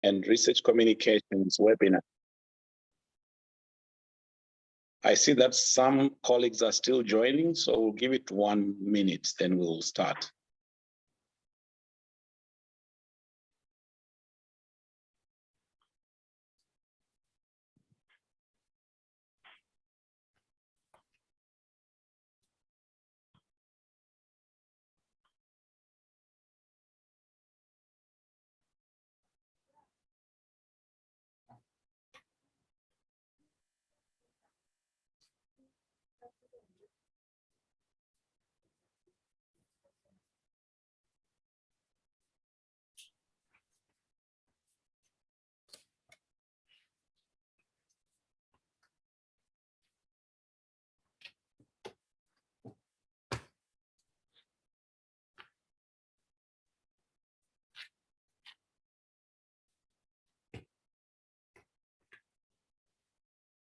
and Research Communications webinar. I see that some colleagues are still joining, so we'll give it 1 minute, then we'll start.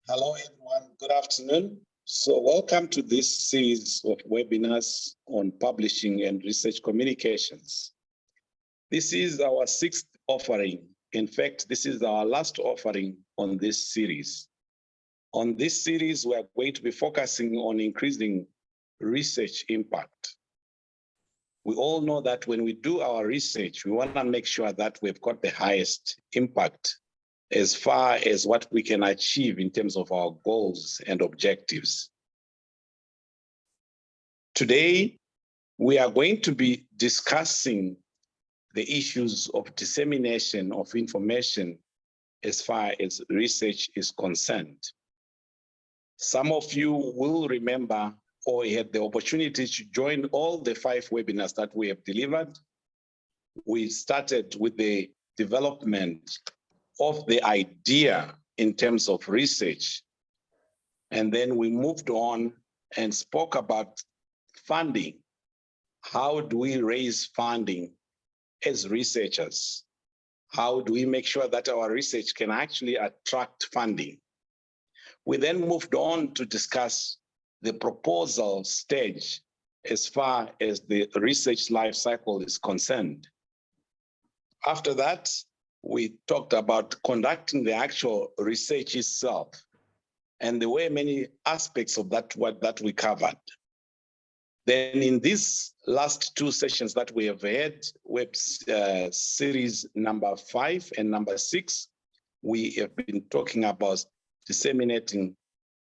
Hello, everyone. Good afternoon. So welcome to this series of webinars on publishing and research communications. This is our 6th offering. In fact, this is our last offering on this series. On this series, we are going to be focusing on increasing research impact. We all know that when we do our research, we want to make sure that we've got the highest impact as far as what we can achieve in terms of our goals and objectives. Today, we are going to be discussing the issues of dissemination of information as far as research is concerned. Some of you will remember or had the opportunity to join all the 5 webinars that we have delivered. We started with the development of the idea in terms of research. And then we moved on and spoke about funding. How do we raise funding as researchers? How do we make sure that our research can actually attract funding? We then moved on to discuss the proposal stage as far as the research life cycle is concerned. After that, we talked about conducting the actual research itself, and there were many aspects of that we covered. Then in these last 2 sessions that we have had, series number 5 and number 6, we have been talking about disseminating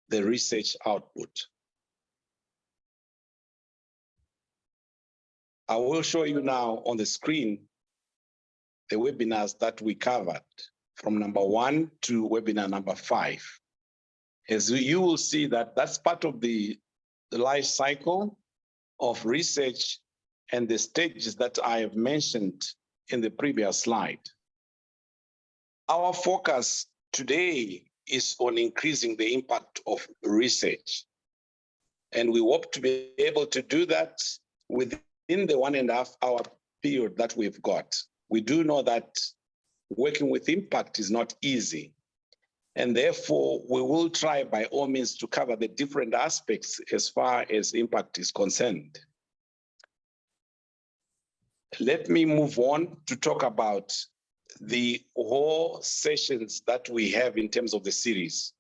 the research output. I will show you now on the screen the webinars that we covered from number 1 to webinar number 5. As you will see that that's part of the life cycle of research and the stages that I have mentioned in the previous slide. Our focus today is on increasing the impact of research. And we hope to be able to do that within the 1.5 hour period that we've got. We do know that working with impact is not easy. And therefore, we will try by all means to cover the different aspects as far as impact is concerned. Let me move on to talk about the whole sessions that we have in terms of the series.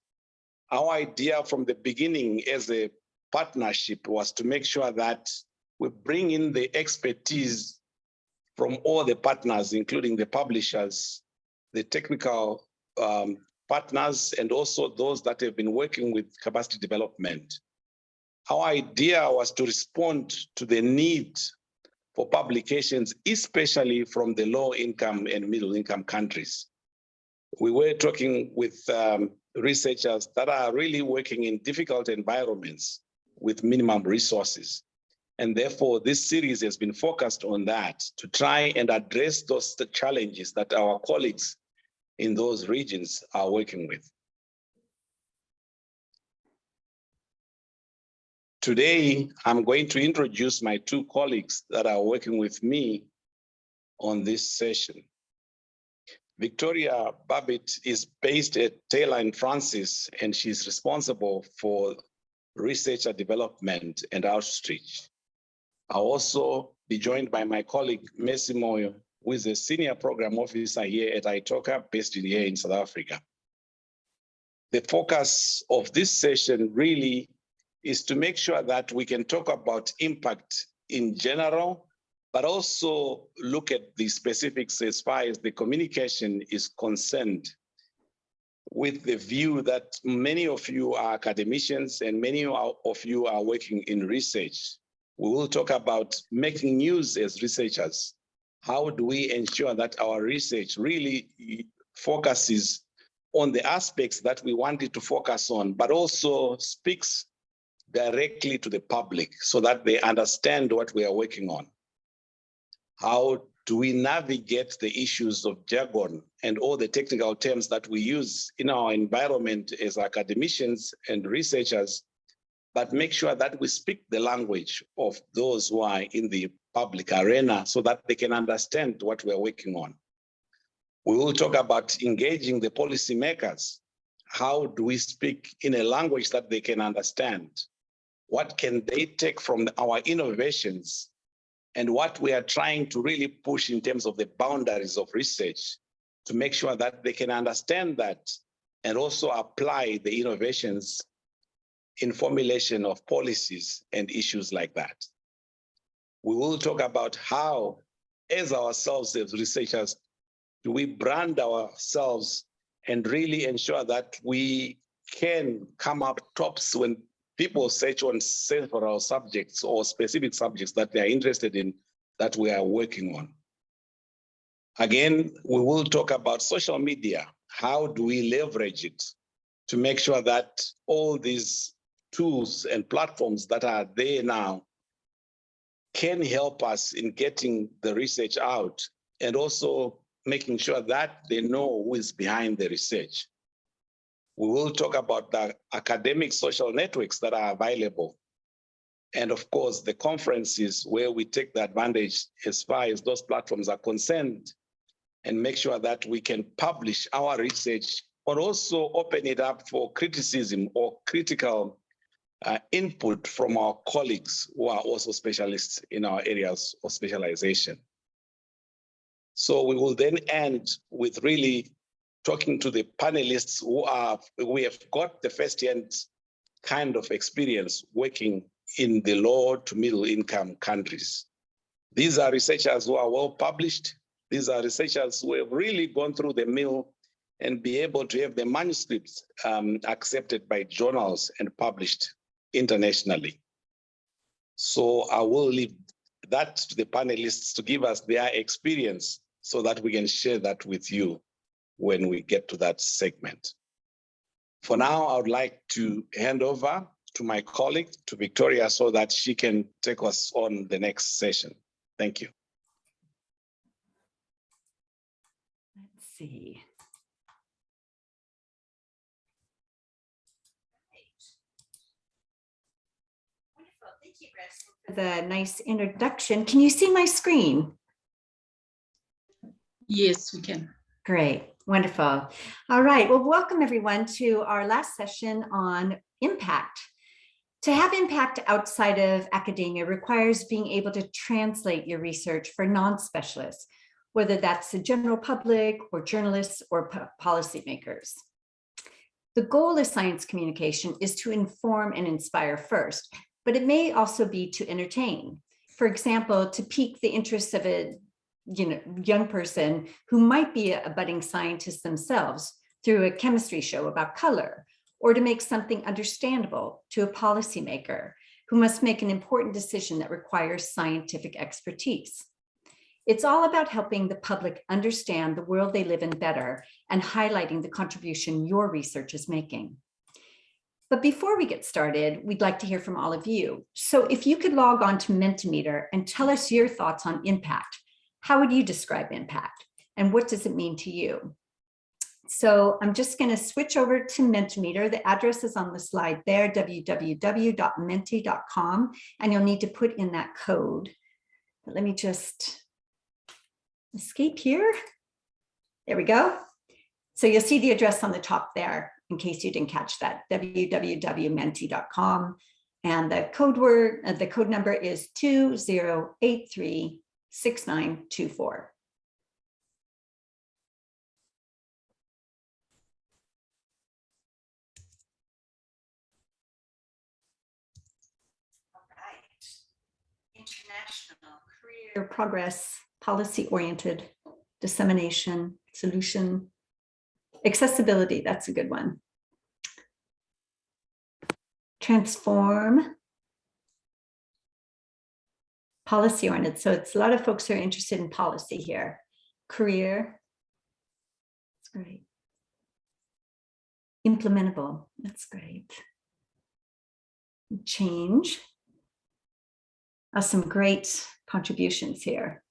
Our idea from the beginning as a partnership was to make sure that we bring in the expertise from all the partners, including the publishers, the technical partners, and also those that have been working with capacity development. Our idea was to respond to the need for publications, especially from the low income and middle income countries. We were talking with researchers that are really working in difficult environments with minimum resources. And therefore, this series has been focused on that to try and address those challenges that our colleagues in those regions are working with. Today, I'm going to introduce my 2 colleagues that are working with me on this session. Victoria Babbit is based at Taylor and Francis, and she's responsible for researcher development and outreach. I'll also be joined by my colleague, Moyo, who is a senior program officer here at ITOCA, based here in South Africa. The focus of this session really is to make sure that we can talk about impact in general, but also look at the specifics as far as the communication is concerned, with the view that many of you are academicians and many of you are working in research. We will talk about making news as researchers. How do we ensure that our research really focuses on the aspects that we want it to focus on, but also speaks directly to the public so that they understand what we are working on? How do we navigate the issues of jargon and all the technical terms that we use in our environment as academicians and researchers, but make sure that we speak the language of those who are in the public arena so that they can understand what we're working on? We will talk about engaging the policymakers. How do we speak in a language that they can understand? What can they take from our innovations and what we are trying to really push in terms of the boundaries of research to make sure that they can understand that and also apply the innovations in formulation of policies and issues like that. We will talk about how, as ourselves as researchers, do we brand ourselves and really ensure that we can come up tops when people search on several subjects or specific subjects that they are interested in, that we are working on. Again, we will talk about social media. How do we leverage it to make sure that all these tools and platforms that are there now can help us in getting the research out and also making sure that they know who is behind the research. We will talk about the academic social networks that are available. And of course, the conferences where we take the advantage as far as those platforms are concerned and make sure that we can publish our research, but also open it up for criticism or critical input from our colleagues who are also specialists in our areas of specialization. So we will then end with really talking to the panelists we have got the first-hand kind of experience working in the low to middle income countries. These are researchers who are well published. These are researchers who have really gone through the mill and be able to have the manuscripts accepted by journals and published internationally. So I will leave that to the panelists to give us their experience so that we can share that with you when we get to that segment. For now, I would like to hand over to my colleague, to Victoria, so that she can take us on the next session. Thank you. Let's see. Wonderful. Thank you, Gracian, for the nice introduction. Can you see my screen? Yes, we can. Great. Wonderful. All right. Well, welcome everyone to our last session on impact. To have impact outside of academia requires being able to translate your research for non-specialists, whether that's the general public or journalists or policymakers. The goal of science communication is to inform and inspire first, but it may also be to entertain. For example, to pique the interest of a young person who might be a budding scientist themselves through a chemistry show about color, or to make something understandable to a policymaker who must make an important decision that requires scientific expertise. It's all about helping the public understand the world they live in better and highlighting the contribution your research is making. But before we get started, we'd like to hear from all of you. So if you could log on to Mentimeter and tell us your thoughts on impact. How would you describe impact? And what does it mean to you? So I'm just going to switch over to Mentimeter. The address is on the slide there, www.menti.com, and you'll need to put in that code. But let me just escape here. There we go. So you'll see the address on the top there, in case you didn't catch that, www.menti.com. And the code number is 20836924. international, career, progress, policy-oriented, dissemination, solution, accessibility, that's a good one. Transform, policy-oriented. So it's a lot of folks who are interested in policy here. Career, that's great. Implementable, that's great. Change, some great contributions here.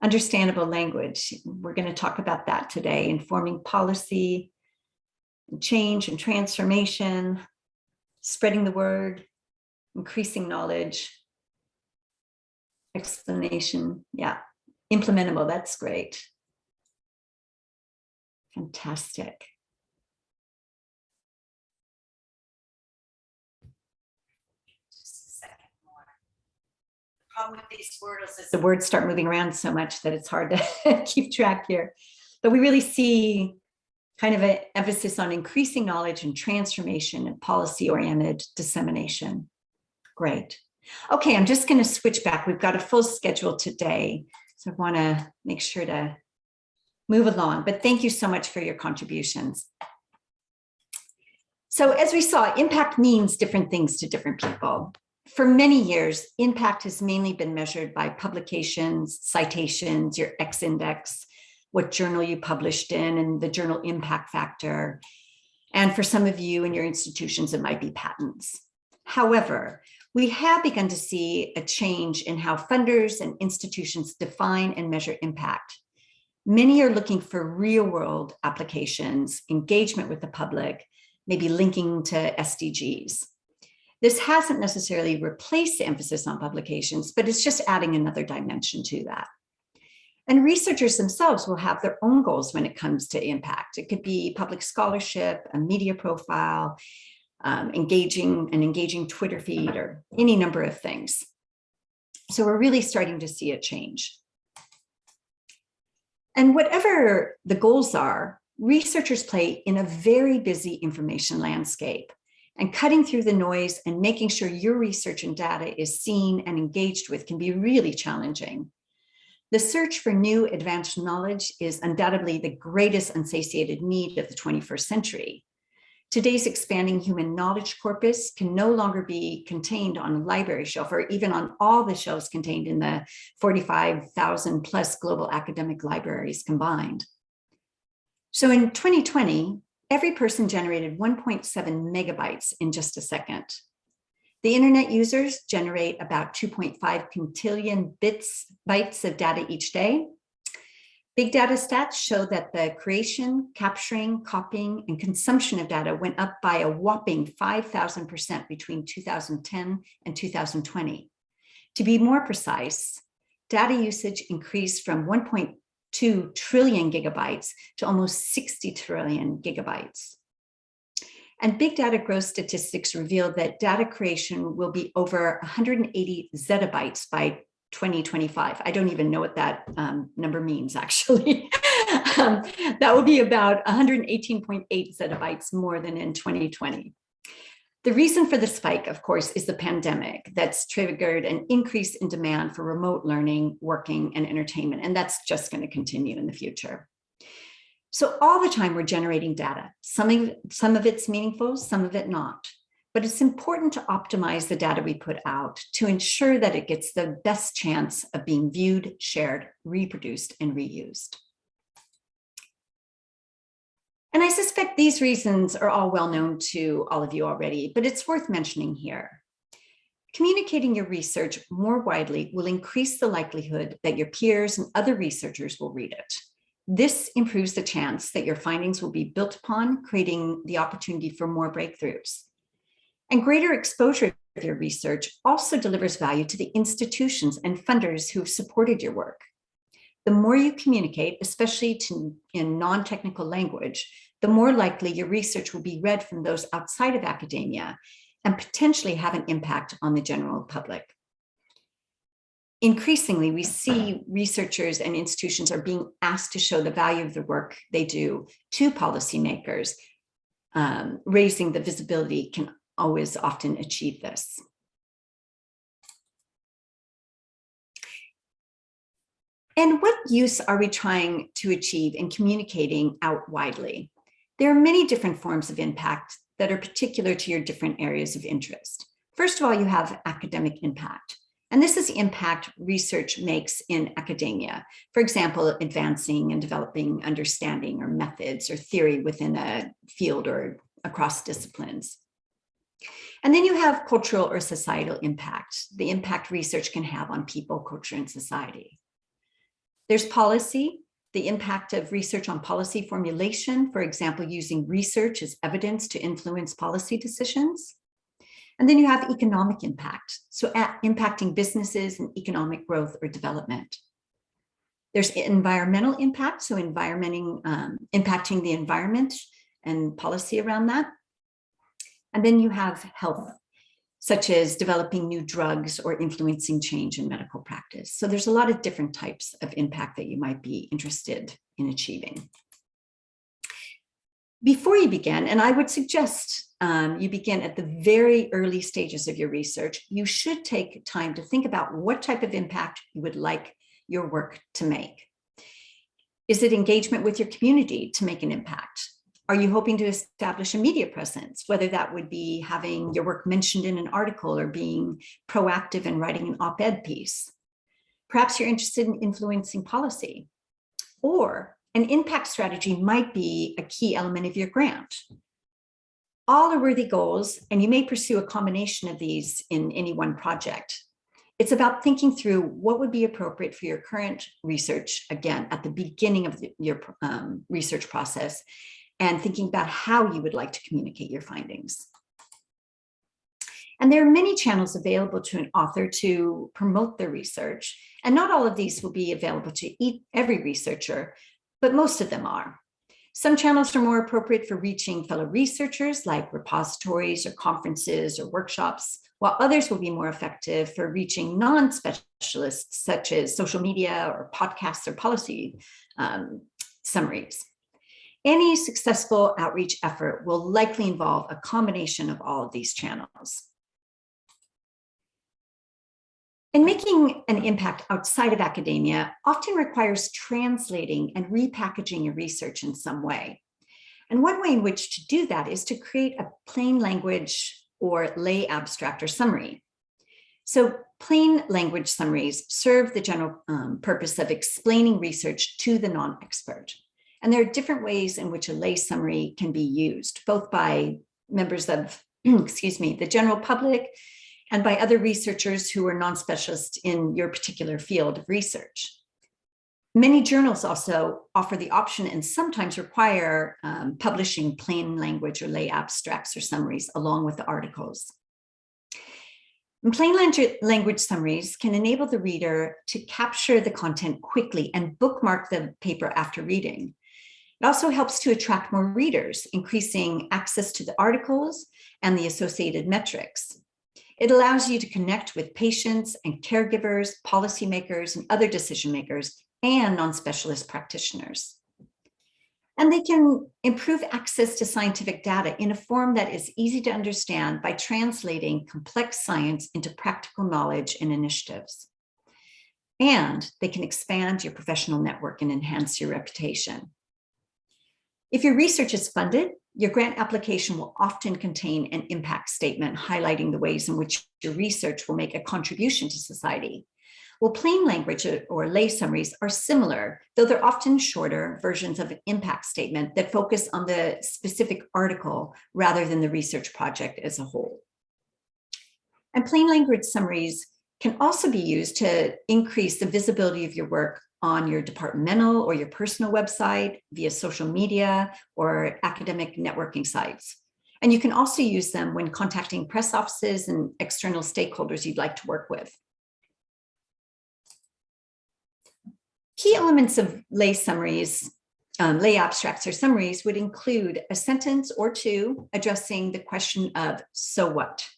Understandable language, we're going to talk about that today. Informing policy, and change and transformation, spreading the word, increasing knowledge, explanation, yeah. Implementable, that's great. Fantastic. Problem with these words is the words start moving around so much that it's hard to keep track here. But we really see kind of an emphasis on increasing knowledge and transformation and policy-oriented dissemination. Great. Okay, I'm just going to switch back. We've got a full schedule today, so I want to make sure to move along. But thank you so much for your contributions. So as we saw, impact means different things to different people. For many years, impact has mainly been measured by publications, citations, your X index, what journal you published in, and the journal impact factor. And for some of you in your institutions, it might be patents. However, we have begun to see a change in how funders and institutions define and measure impact. Many are looking for real-world applications, engagement with the public, maybe linking to SDGs. This hasn't necessarily replaced the emphasis on publications, but it's just adding another dimension to that. And researchers themselves will have their own goals when it comes to impact. It could be public scholarship, a media profile, engaging Twitter feed, or any number of things. So we're really starting to see a change. And whatever the goals are, researchers play in a very busy information landscape. And cutting through the noise and making sure your research and data is seen and engaged with can be really challenging. The search for new advanced knowledge is undoubtedly the greatest unsatiated need of the 21st century. Today's expanding human knowledge corpus can no longer be contained on a library shelf or even on all the shelves contained in the 45,000 plus global academic libraries combined. So in 2020, every person generated 1.7 megabytes in just a second. The internet users generate about 2.5 quintillion bytes of data each day. Big data stats show that the creation, capturing, copying, and consumption of data went up by a whopping 5,000% between 2010 and 2020. To be more precise, data usage increased from 1.2 trillion gigabytes to almost 60 trillion gigabytes. And big data growth statistics reveal that data creation will be over 180 zettabytes by 2025. I don't even know what that number means, actually. That will be about 118.8 zettabytes more than in 2020. The reason for the spike, of course, is the pandemic that's triggered an increase in demand for remote learning, working, and entertainment, and that's just going to continue in the future. So all the time we're generating data. Some of it's meaningful, some of it not. But it's important to optimize the data we put out to ensure that it gets the best chance of being viewed, shared, reproduced, and reused. And I suspect these reasons are all well known to all of you already, but it's worth mentioning here. Communicating your research more widely will increase the likelihood that your peers and other researchers will read it. This improves the chance that your findings will be built upon, creating the opportunity for more breakthroughs. And greater exposure of your research also delivers value to the institutions and funders who have supported your work. The more you communicate, especially in non-technical language, the more likely your research will be read from those outside of academia and potentially have an impact on the general public. Increasingly, we see researchers and institutions are being asked to show the value of the work they do to policymakers. Raising the visibility can always often achieve this. And what use are we trying to achieve in communicating out widely? There are many different forms of impact that are particular to your different areas of interest. First of all, you have academic impact. And this is impact research makes in academia. For example, advancing and developing understanding or methods or theory within a field or across disciplines. And then you have cultural or societal impact, the impact research can have on people, culture, and society. There's policy, the impact of research on policy formulation, for example, using research as evidence to influence policy decisions. And then you have economic impact, so impacting businesses and economic growth or development. There's environmental impact, so impacting the environment and policy around that. And then you have health, such as developing new drugs or influencing change in medical practice. So there's a lot of different types of impact that you might be interested in achieving. Before you begin, and I would suggest you begin at the very early stages of your research, you should take time to think about what type of impact you would like your work to make. Is it engagement with your community to make an impact? Are you hoping to establish a media presence, whether that would be having your work mentioned in an article or being proactive in writing an op-ed piece? Perhaps you're interested in influencing policy, or an impact strategy might be a key element of your grant. All are worthy goals, and you may pursue a combination of these in any one project. It's about thinking through what would be appropriate for your current research, again, at the beginning of your research process, and thinking about how you would like to communicate your findings. And there are many channels available to an author to promote their research, and not all of these will be available to every researcher, but most of them are. Some channels are more appropriate for reaching fellow researchers, like repositories or conferences or workshops, while others will be more effective for reaching non-specialists, such as social media or podcasts or policy summaries. Any successful outreach effort will likely involve a combination of all of these channels. And making an impact outside of academia often requires translating and repackaging your research in some way. And one way in which to do that is to create a plain language or lay abstract or summary. So plain language summaries serve the general purpose of explaining research to the non-expert. And there are different ways in which a lay summary can be used, both by members of, the general public and by other researchers who are non-specialists in your particular field of research. Many journals also offer the option and sometimes require publishing plain language or lay abstracts or summaries along with the articles. And plain language summaries can enable the reader to capture the content quickly and bookmark the paper after reading. It also helps to attract more readers, increasing access to the articles and the associated metrics. It allows you to connect with patients and caregivers, policymakers, and other decision makers, and non-specialist practitioners. And they can improve access to scientific data in a form that is easy to understand by translating complex science into practical knowledge and initiatives. And they can expand your professional network and enhance your reputation. If your research is funded, your grant application will often contain an impact statement highlighting the ways in which your research will make a contribution to society. Well, plain language or lay summaries are similar, though they're often shorter versions of an impact statement that focus on the specific article rather than the research project as a whole. And plain language summaries can also be used to increase the visibility of your work on your departmental or your personal website, via social media or academic networking sites. And you can also use them when contacting press offices and external stakeholders you'd like to work with. Key elements of lay summaries, lay abstracts or summaries would include a sentence or two addressing the question of, so what?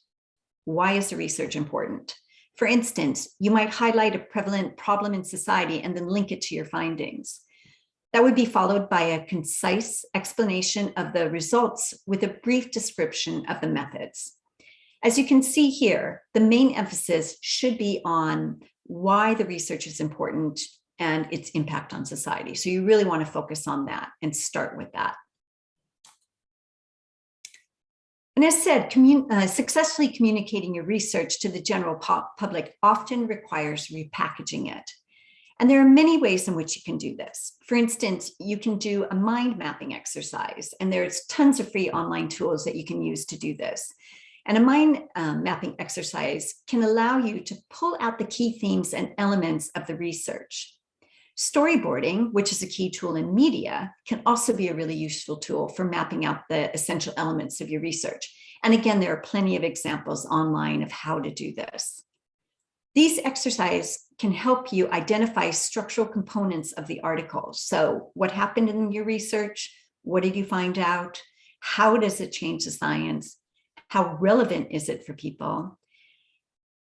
Why is the research important? For instance, you might highlight a prevalent problem in society and then link it to your findings. That would be followed by a concise explanation of the results with a brief description of the methods. As you can see here, the main emphasis should be on why the research is important and its impact on society. So you really want to focus on that and start with that. And as said, successfully communicating your research to the general public often requires repackaging it. And there are many ways in which you can do this. For instance, you can do a mind mapping exercise, and there's tons of free online tools that you can use to do this. And a mind mapping exercise can allow you to pull out the key themes and elements of the research. Storyboarding, which is a key tool in media, can also be a really useful tool for mapping out the essential elements of your research. And again, there are plenty of examples online of how to do this. These exercises can help you identify structural components of the article. So what happened in your research? What did you find out? How does it change the science? How relevant is it for people?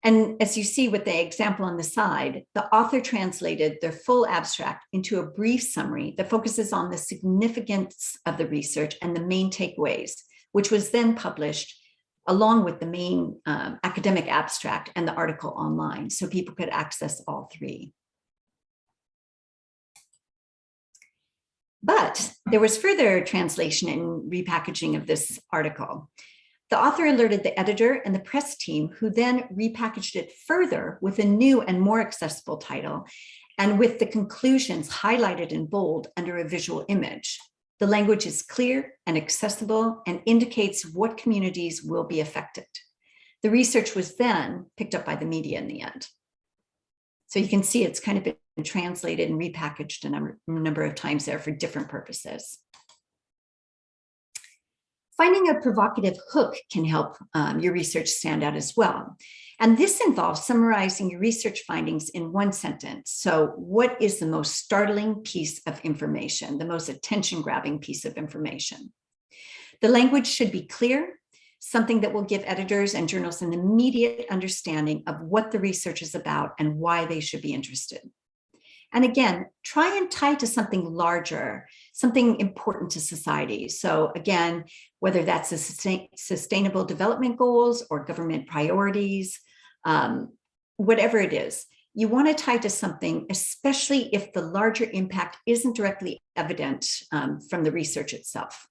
And as you see with the example on the side, the author translated their full abstract into a brief summary that focuses on the significance of the research and the main takeaways, which was then published along with the main academic abstract and the article online, so people could access all three. But there was further translation and repackaging of this article. The author alerted the editor and the press team, who then repackaged it further with a new and more accessible title, and with the conclusions highlighted in bold under a visual image. The language is clear and accessible and indicates what communities will be affected. The research was then picked up by the media in the end. So you can see it's kind of been translated and repackaged a number of times there for different purposes. Finding a provocative hook can help your research stand out as well. And this involves summarizing your research findings in one sentence. So what is the most startling piece of information, the most attention-grabbing piece of information? The language should be clear, something that will give editors and journalists an immediate understanding of what the research is about and why they should be interested. And again, try and tie to something larger, something important to society. So again, whether that's the sustainable development goals or government priorities, whatever it is, you want to tie to something, especially if the larger impact isn't directly evident from the research itself.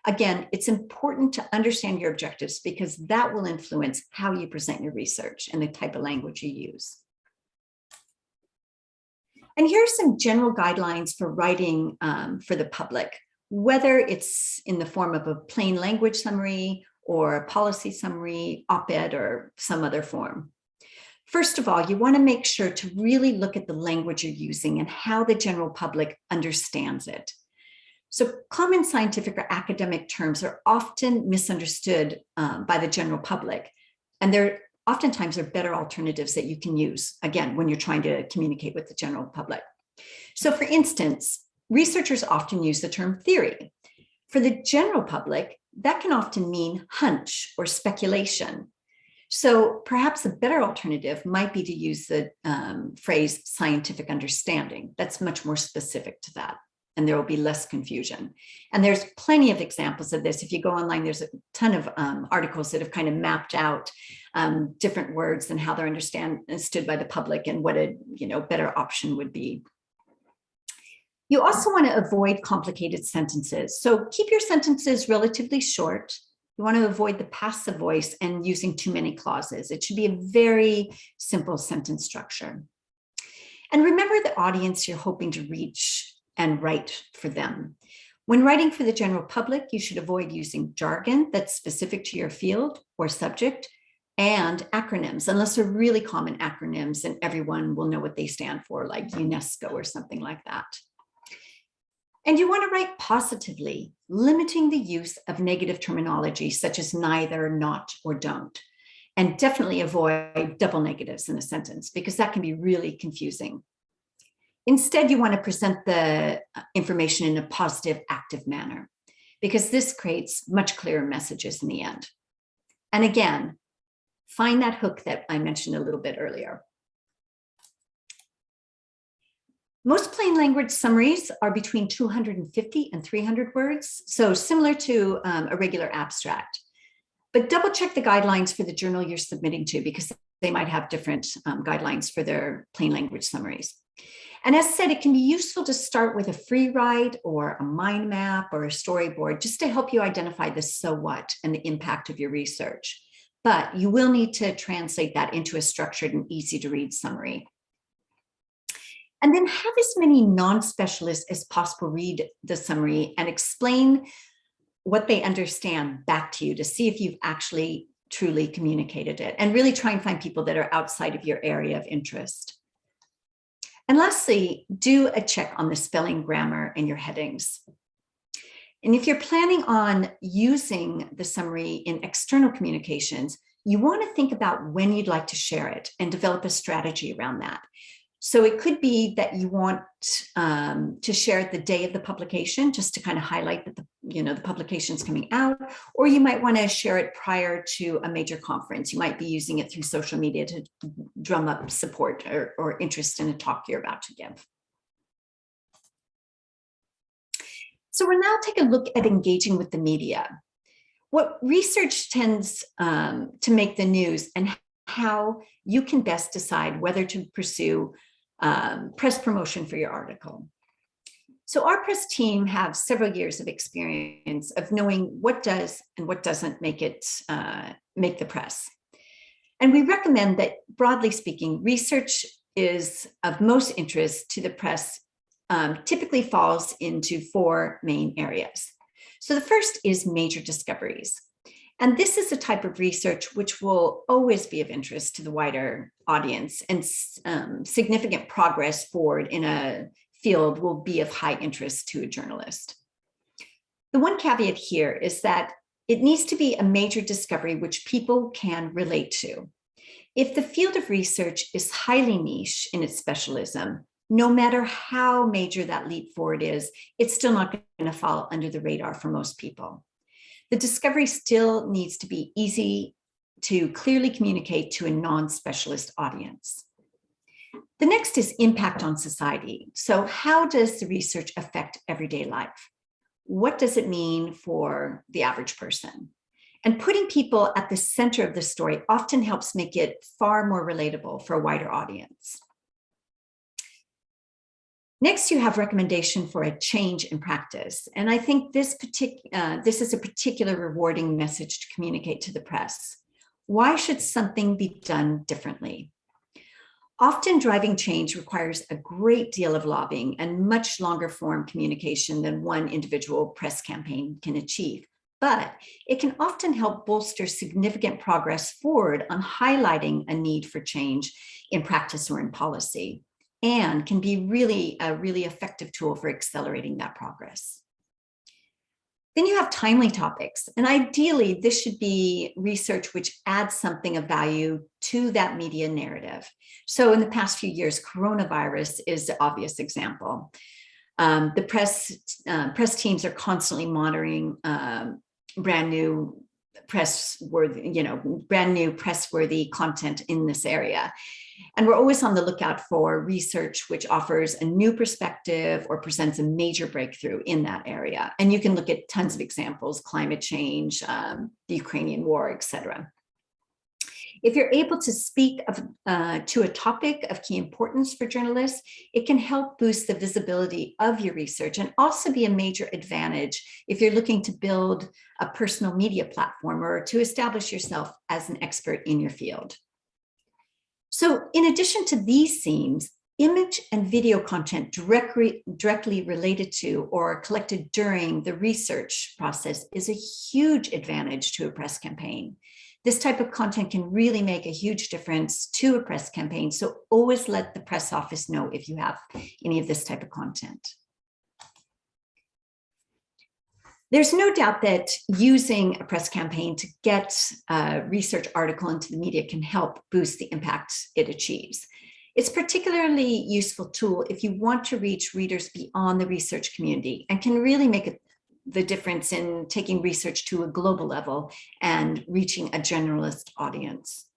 Again, it's important to understand your objectives because that will influence how you present your research and the type of language you use. And here are some general guidelines for writing for the public, whether it's in the form of a plain language summary or a policy summary, op-ed, or some other form. First of all, you want to make sure to really look at the language you're using and how the general public understands it. So common scientific or academic terms are often misunderstood by the general public, and they're oftentimes are better alternatives that you can use, again, when you're trying to communicate with the general public. So for instance, researchers often use the term theory. For the general public, that can often mean hunch or speculation. So perhaps a better alternative might be to use the phrase scientific understanding. That's much more specific to that, and there will be less confusion. And there's plenty of examples of this. If you go online, there's a ton of articles that have kind of mapped out different words and how they're understood by the public and what a better option would be. You also want to avoid complicated sentences. So keep your sentences relatively short. You want to avoid the passive voice and using too many clauses. It should be a very simple sentence structure. And remember the audience you're hoping to reach and write for them. When writing for the general public, you should avoid using jargon that's specific to your field or subject, and acronyms, unless they're really common acronyms and everyone will know what they stand for, like UNESCO or something like that. And you want to write positively, limiting the use of negative terminology such as neither, not, or don't. And definitely avoid double negatives in a sentence because that can be really confusing. Instead, you want to present the information in a positive, active manner because this creates much clearer messages in the end. And again, find that hook that I mentioned a little bit earlier. Most plain language summaries are between 250 and 300 words, so similar to a regular abstract. But double check the guidelines for the journal you're submitting to because they might have different guidelines for their plain language summaries. And as said, it can be useful to start with a free write or a mind map or a storyboard just to help you identify the so what and the impact of your research. But you will need to translate that into a structured and easy to read summary. And then have as many non-specialists as possible read the summary and explain what they understand back to you to see if you've actually truly communicated it, and really try and find people that are outside of your area of interest. And lastly, do a check on the spelling, grammar, and your headings. And if you're planning on using the summary in external communications, you want to think about when you'd like to share it and develop a strategy around that. So it could be that you want to share it the day of the publication, just to kind of highlight that the publication's coming out, or you might want to share it prior to a major conference. You might be using it through social media to drum up support or interest in a talk you're about to give. So we'll now take a look at engaging with the media. What research tends to make the news, and how you can best decide whether to pursue press promotion for your article. So our press team have several years of experience of knowing what does and what doesn't make the press. And we recommend that, broadly speaking, research is of most interest to the press typically falls into four main areas. So the first is major discoveries. And this is a type of research which will always be of interest to the wider audience, and significant progress forward in a field will be of high interest to a journalist. The one caveat here is that it needs to be a major discovery which people can relate to. If the field of research is highly niche in its specialism, no matter how major that leap forward is, it's still not going to fall under the radar for most people. The discovery still needs to be easy to clearly communicate to a non-specialist audience. The next is impact on society. So how does the research affect everyday life? What does it mean for the average person? And putting people at the center of the story often helps make it far more relatable for a wider audience. Next, you have recommendation for a change in practice. And I think this is a particular rewarding message to communicate to the press. Why should something be done differently? Often driving change requires a great deal of lobbying and much longer form communication than one individual press campaign can achieve. But it can often help bolster significant progress forward on highlighting a need for change in practice or in policy, and can be really a really effective tool for accelerating that progress. Then you have timely topics, and ideally this should be research which adds something of value to that media narrative. So in the past few years, coronavirus is the obvious example. The press teams are constantly monitoring brand new press-worthy content in this area. And we're always on the lookout for research which offers a new perspective or presents a major breakthrough in that area. And you can look at tons of examples: climate change, the Ukrainian war, etc. If you're able to speak to a topic of key importance for journalists, it can help boost the visibility of your research, and also be a major advantage if you're looking to build a personal media platform or to establish yourself as an expert in your field. So in addition to these themes, image and video content directly related to or collected during the research process is a huge advantage to a press campaign. This type of content can really make a huge difference to a press campaign, so always let the press office know if you have any of this type of content. There's no doubt that using a press campaign to get a research article into the media can help boost the impact it achieves. It's a particularly useful tool if you want to reach readers beyond the research community, and can really make the difference in taking research to a global level and reaching a generalist audience.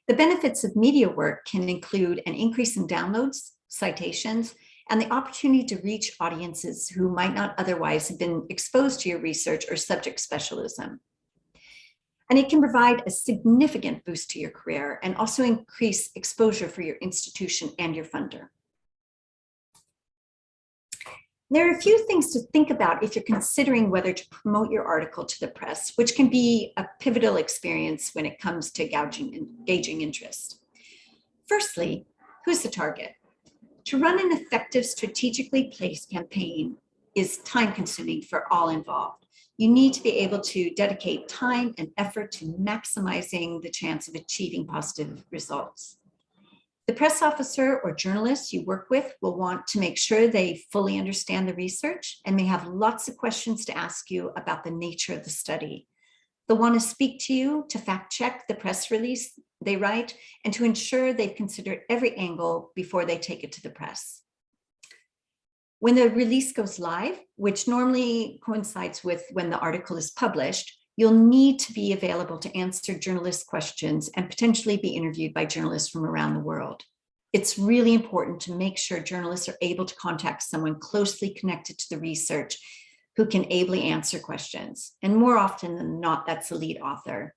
The benefits of media work can include an increase in downloads, citations, and the opportunity to reach audiences who might not otherwise have been exposed to your research or subject specialism. And it can provide a significant boost to your career and also increase exposure for your institution and your funder. There are a few things to think about if you're considering whether to promote your article to the press, which can be a pivotal experience when it comes to gauging interest. Firstly, who's the target? To run an effective, strategically placed campaign is time-consuming for all involved. You need to be able to dedicate time and effort to maximizing the chance of achieving positive results. The press officer or journalist you work with will want to make sure they fully understand the research and may have lots of questions to ask you about the nature of the study. They'll want to speak to you to fact check the press release they write and to ensure they've considered every angle before they take it to the press. When the release goes live, which normally coincides with when the article is published, you'll need to be available to answer journalist questions and potentially be interviewed by journalists from around the world. It's really important to make sure journalists are able to contact someone closely connected to the research who can ably answer questions. And more often than not, that's the lead author.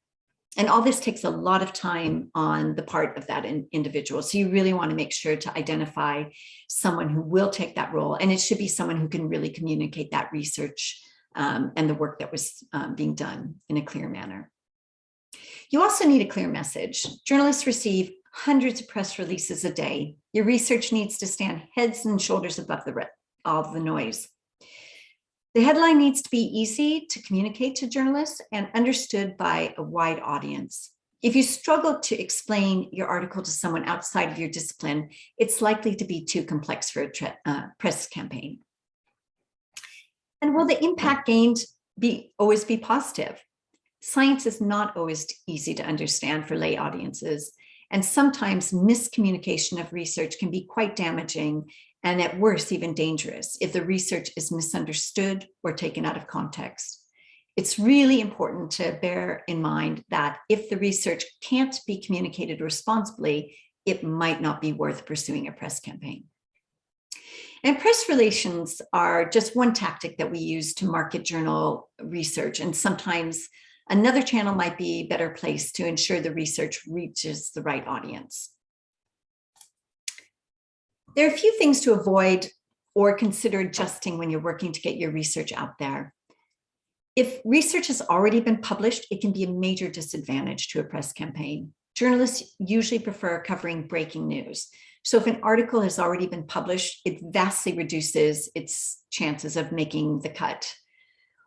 And all this takes a lot of time on the part of that individual. So you really want to make sure to identify someone who will take that role. And it should be someone who can really communicate that research and the work that was being done in a clear manner. You also need a clear message. Journalists receive hundreds of press releases a day. Your research needs to stand heads and shoulders above all the noise. The headline needs to be easy to communicate to journalists and understood by a wide audience. If you struggle to explain your article to someone outside of your discipline, it's likely to be too complex for a press campaign. And will the impact gained always be positive? Science is not always easy to understand for lay audiences, and sometimes miscommunication of research can be quite damaging and at worst even dangerous if the research is misunderstood or taken out of context. It's really important to bear in mind that if the research can't be communicated responsibly, it might not be worth pursuing a press campaign. And press relations are just one tactic that we use to market journal research. And sometimes another channel might be better placed to ensure the research reaches the right audience. There are a few things to avoid or consider adjusting when you're working to get your research out there. If research has already been published, it can be a major disadvantage to a press campaign. Journalists usually prefer covering breaking news. So if an article has already been published, it vastly reduces its chances of making the cut.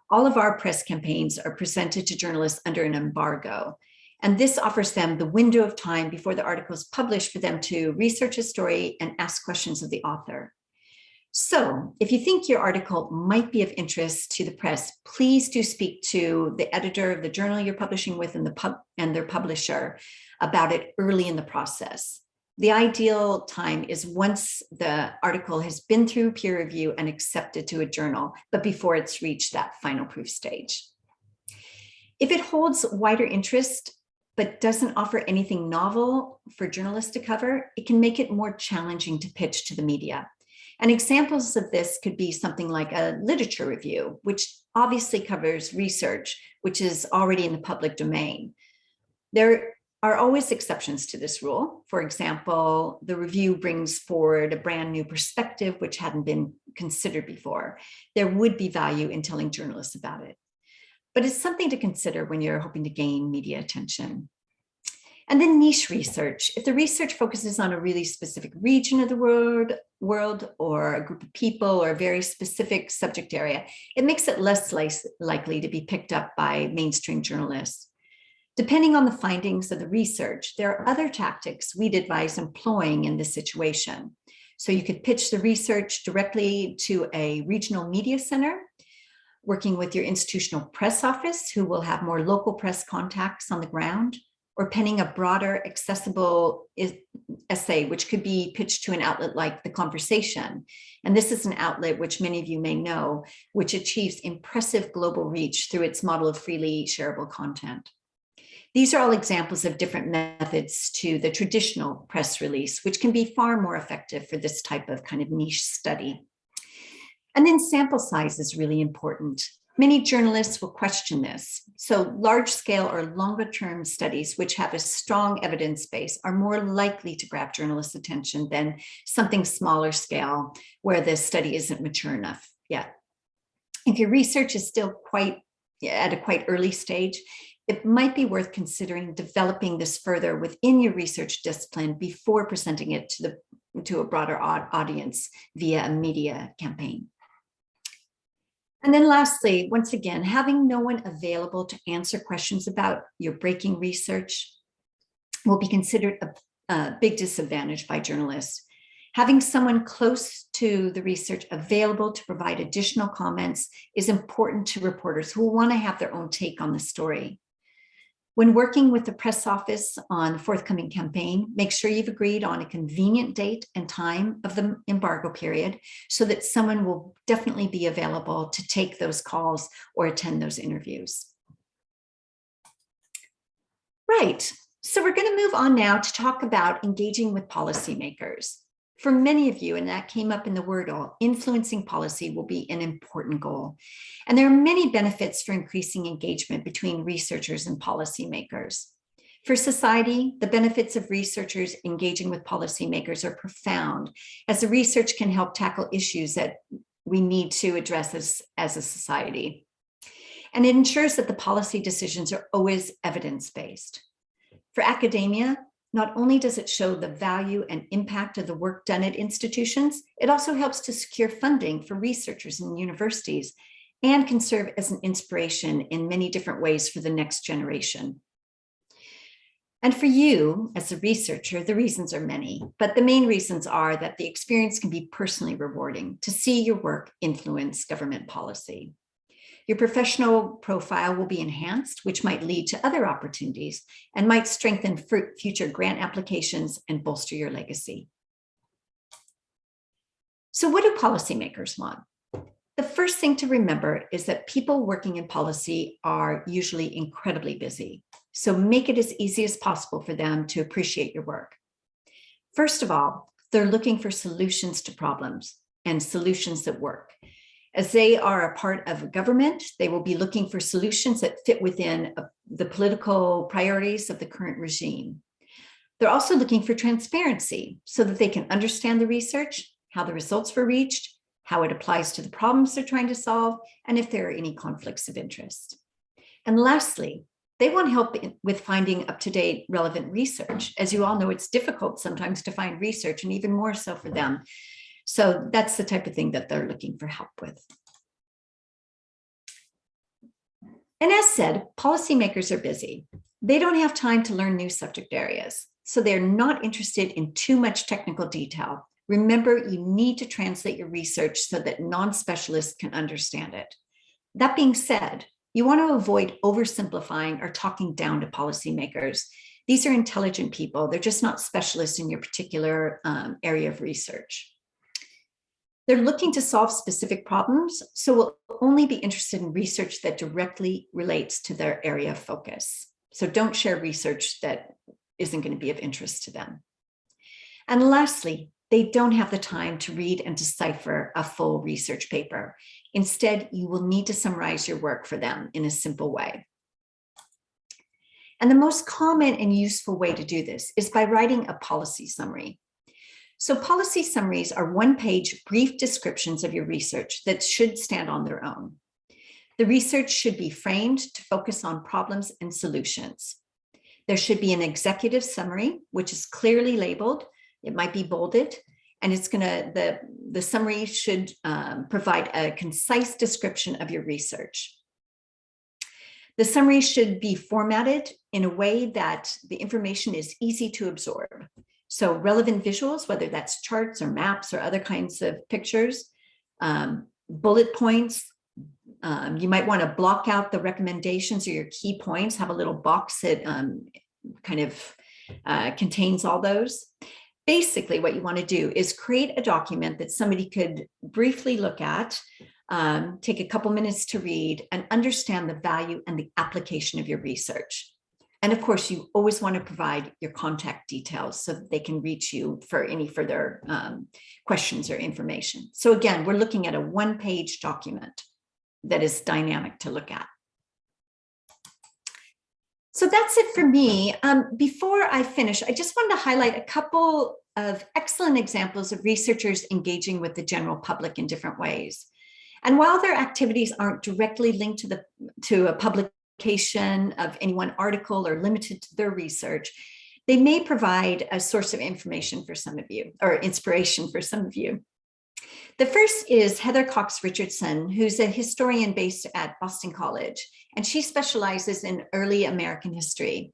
All of our press campaigns are presented to journalists under an embargo. And this offers them the window of time before the article is published for them to research a story and ask questions of the author. So if you think your article might be of interest to the press, please do speak to the editor of the journal you're publishing with and their publisher about it early in the process. The ideal time is once the article has been through peer review and accepted to a journal, but before it's reached that final proof stage. If it holds wider interest, but doesn't offer anything novel for journalists to cover, it can make it more challenging to pitch to the media. And examples of this could be something like a literature review, which obviously covers research, which is already in the public domain. There are always exceptions to this rule. For example, the review brings forward a brand new perspective which hadn't been considered before. There would be value in telling journalists about it. But it's something to consider when you're hoping to gain media attention. And then niche research. If the research focuses on a really specific region of the world or a group of people or a very specific subject area, it makes it less likely to be picked up by mainstream journalists. Depending on the findings of the research, there are other tactics we'd advise employing in this situation. So you could pitch the research directly to a regional media center, working with your institutional press office, who will have more local press contacts on the ground, or penning a broader, accessible essay, which could be pitched to an outlet like The Conversation. And this is an outlet which many of you may know, which achieves impressive global reach through its model of freely shareable content. These are all examples of different methods to the traditional press release, which can be far more effective for this type of kind of niche study. And then sample size is really important. Many journalists will question this. So large scale or longer term studies which have a strong evidence base are more likely to grab journalists' attention than something smaller scale where the study isn't mature enough yet. If your research is still at a quite early stage, it might be worth considering developing this further within your research discipline before presenting it to a broader audience via a media campaign. And then lastly, once again, having no one available to answer questions about your breaking research will be considered a big disadvantage by journalists. Having someone close to the research available to provide additional comments is important to reporters who want to have their own take on the story. When working with the press office on the forthcoming campaign, make sure you've agreed on a convenient date and time of the embargo period so that someone will definitely be available to take those calls or attend those interviews. Right, so we're going to move on now to talk about engaging with policymakers. For many of you, and that came up in the word all, influencing policy will be an important goal. And there are many benefits for increasing engagement between researchers and policymakers. For society, the benefits of researchers engaging with policymakers are profound, as the research can help tackle issues that we need to address as a society. And it ensures that the policy decisions are always evidence-based. For academia, not only does it show the value and impact of the work done at institutions, it also helps to secure funding for researchers in universities and can serve as an inspiration in many different ways for the next generation. And for you, as a researcher, the reasons are many, but the main reasons are that the experience can be personally rewarding to see your work influence government policy. Your professional profile will be enhanced, which might lead to other opportunities and might strengthen future grant applications and bolster your legacy. So what do policymakers want? The first thing to remember is that people working in policy are usually incredibly busy. So make it as easy as possible for them to appreciate your work. First of all, they're looking for solutions to problems and solutions that work. As they are a part of a government, they will be looking for solutions that fit within the political priorities of the current regime. They're also looking for transparency so that they can understand the research, how the results were reached, how it applies to the problems they're trying to solve, and if there are any conflicts of interest. And lastly, they want help with finding up-to-date relevant research. As you all know, it's difficult sometimes to find research, and even more so for them. So that's the type of thing that they're looking for help with. And as said, policymakers are busy. They don't have time to learn new subject areas, so they're not interested in too much technical detail. Remember, you need to translate your research so that non-specialists can understand it. That being said, you want to avoid oversimplifying or talking down to policymakers. These are intelligent people. They're just not specialists in your particular area of research. They're looking to solve specific problems, so will only be interested in research that directly relates to their area of focus. So don't share research that isn't going to be of interest to them. And lastly, they don't have the time to read and decipher a full research paper. Instead, you will need to summarize your work for them in a simple way. And the most common and useful way to do this is by writing a policy summary. So policy summaries are one-page brief descriptions of your research that should stand on their own. The research should be framed to focus on problems and solutions. There should be an executive summary, which is clearly labeled. It might be bolded, and it's the summary should provide a concise description of your research. The summary should be formatted in a way that the information is easy to absorb. So relevant visuals, whether that's charts or maps or other kinds of pictures, bullet points. You might want to block out the recommendations or your key points, have a little box that contains all those. Basically, what you want to do is create a document that somebody could briefly look at, take a couple minutes to read, and understand the value and the application of your research. And of course, you always want to provide your contact details so that they can reach you for any further questions or information. So again, we're looking at a one-page document that is dynamic to look at. So that's it for me. Before I finish, I just wanted to highlight a couple of excellent examples of researchers engaging with the general public in different ways. And while their activities aren't directly linked to a publication of any one article or limited to their research, they may provide a source of information for some of you, or inspiration for some of you. The first is Heather Cox Richardson, who's a historian based at Boston College, and she specializes in early American history.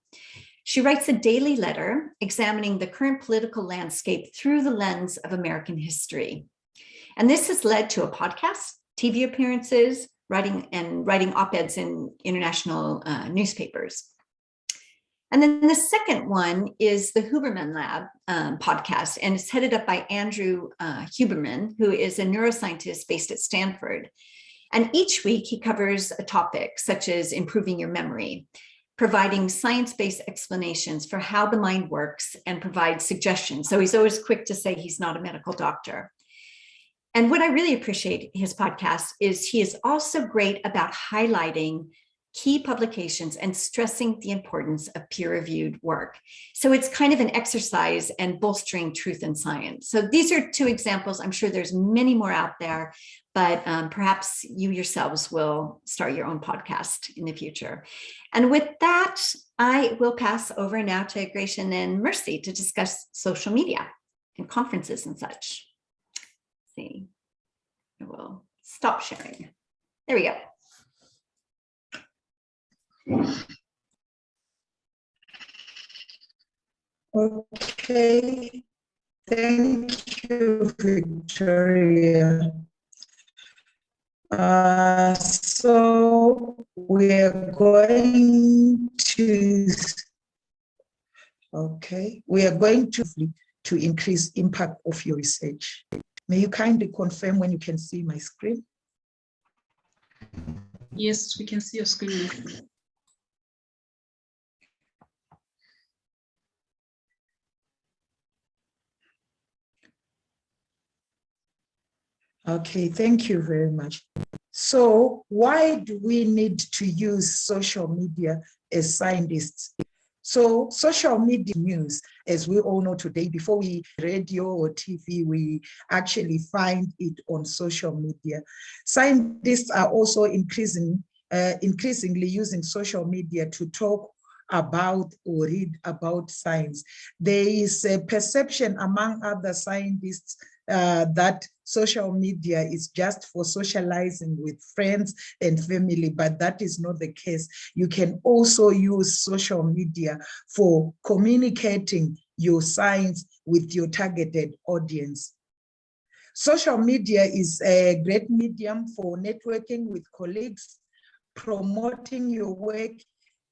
She writes a daily letter examining the current political landscape through the lens of American history. And this has led to a podcast, TV appearances, writing op-eds in international newspapers. And then the second one is the Huberman Lab podcast, and it's headed up by Andrew Huberman, who is a neuroscientist based at Stanford. And each week he covers a topic such as improving your memory, providing science-based explanations for how the mind works, and provide suggestions. So he's always quick to say he's not a medical doctor. And what I really appreciate his podcast is he is also great about highlighting key publications and stressing the importance of peer-reviewed work. So it's kind of an exercise in bolstering truth in science. So these are two examples. I'm sure there's many more out there, but perhaps you yourselves will start your own podcast in the future. And with that, I will pass over now to Gracian and Mercy to discuss social media and conferences and such. Let's see, I will stop sharing. There we go. Okay, thank you, Victoria. So we're going to increase impact of your research. May you kindly confirm when you can see my screen? Yes, we can see your screen. Okay, thank you very much. So why do we need to use social media as scientists? So social media news, as we all know today, before we radio or TV, we actually find it on social media. Scientists are also increasingly using social media to talk about or read about science. There is a perception among other scientists that social media is just for socializing with friends and family, but that is not the case. You can also use social media for communicating your science with your targeted audience. Social media is a great medium for networking with colleagues, promoting your work,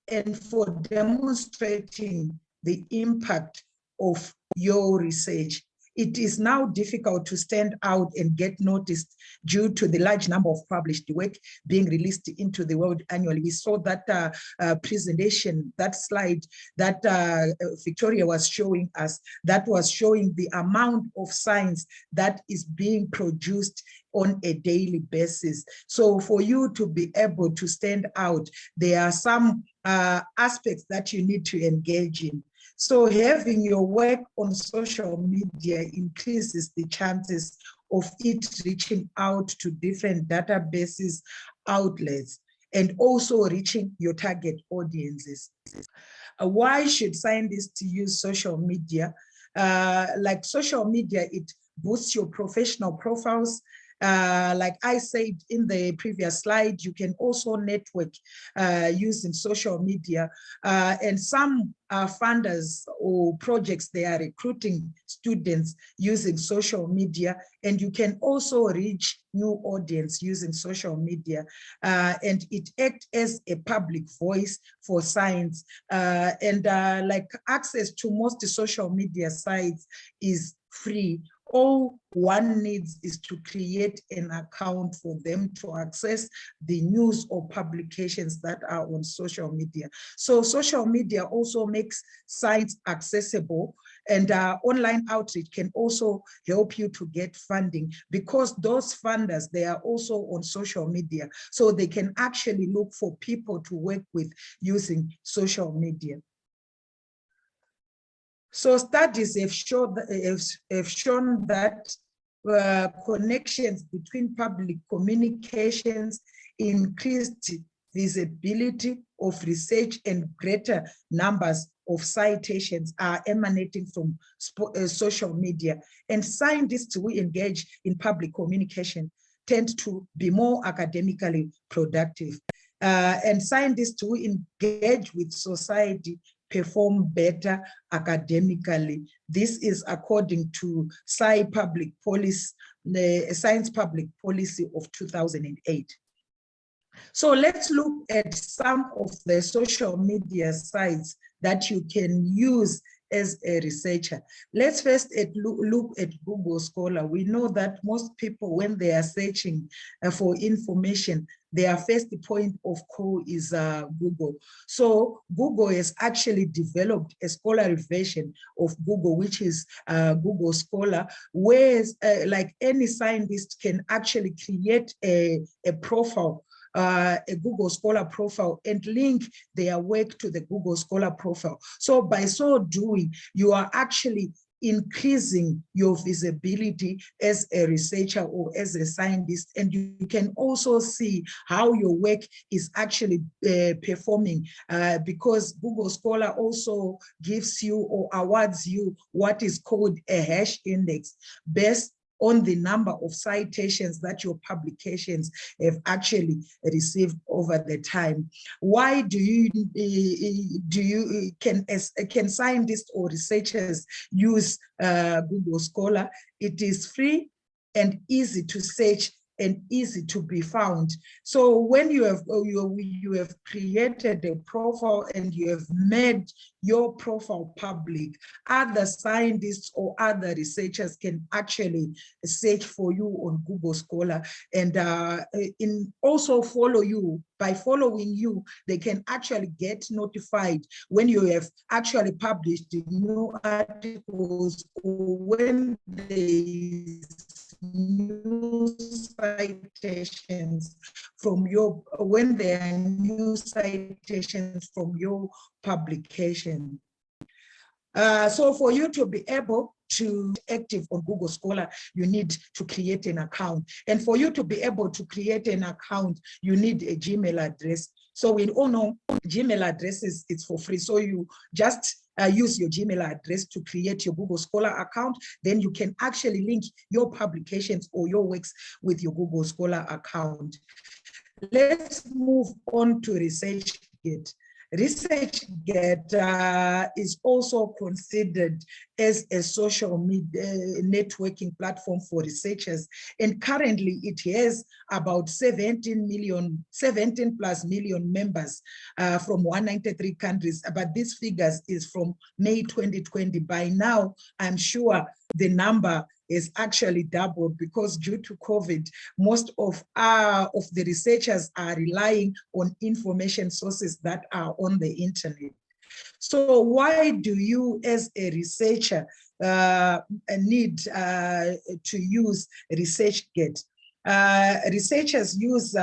and for demonstrating the impact of your research. It is now difficult to stand out and get noticed due to the large number of published work being released into the world annually. We saw that presentation, that slide that Victoria was showing us, that was showing the amount of science that is being produced on a daily basis. So for you to be able to stand out, there are some aspects that you need to engage in. So having your work on social media increases the chances of it reaching out to different databases, outlets, and also reaching your target audiences. Why should scientists use social media? Like social media, it boosts your professional profiles. Like I said in the previous slide, you can also network using social media, and some funders or projects, they are recruiting students using social media, and you can also reach new audience using social media, and it acts as a public voice for science, and like access to most social media sites is free. All one needs is to create an account for them to access the news or publications that are on social media. So social media also makes science accessible, and online outreach can also help you to get funding, because those funders, they are also on social media. So they can actually look for people to work with using social media. So studies have shown that connections between public communications, increased visibility of research, and greater numbers of citations are emanating from social media. And scientists who engage in public communication tend to be more academically productive. And scientists who engage with society perform better academically. This is according to Science Public Policy of 2008. So let's look at some of the social media sites that you can use as a researcher. Let's first look at Google Scholar. We know that most people, when they are searching for information, their first point of call is Google. So Google has actually developed a scholarly version of Google, which is Google Scholar, where like any scientist can actually create a profile, a Google Scholar profile, and link their work to the Google Scholar profile. So by so doing, you are actually increasing your visibility as a researcher or as a scientist, and you can also see how your work is actually performing, because Google Scholar also gives you or awards you what is called a hash index based on the number of citations that your publications have actually received over the time. Why can scientists or researchers use Google Scholar? It is free and easy to search and easy to be found. So when you have created a profile and you have made your profile public, other scientists or other researchers can actually search for you on Google Scholar and also follow you. By following you, they can actually get notified when you have actually published new articles or when there new citations from your, when there are new citations from your publication. So for you to be able to be active on Google Scholar, you need to create an account. And for you to be able to create an account, you need a Gmail address. So we all know Gmail addresses, it's for free. So you just use your Gmail address to create your Google Scholar account. Then you can actually link your publications or your works with your Google Scholar account. Let's move on to ResearchGate. ResearchGate is also considered as a social media networking platform for researchers, and currently it has about 17 plus million members from 193 countries, but this figures is from May 2020. By now, I'm sure the number is actually doubled because due to COVID, most of the researchers are relying on information sources that are on the internet. So why do you as a researcher need to use ResearchGate? Researchers use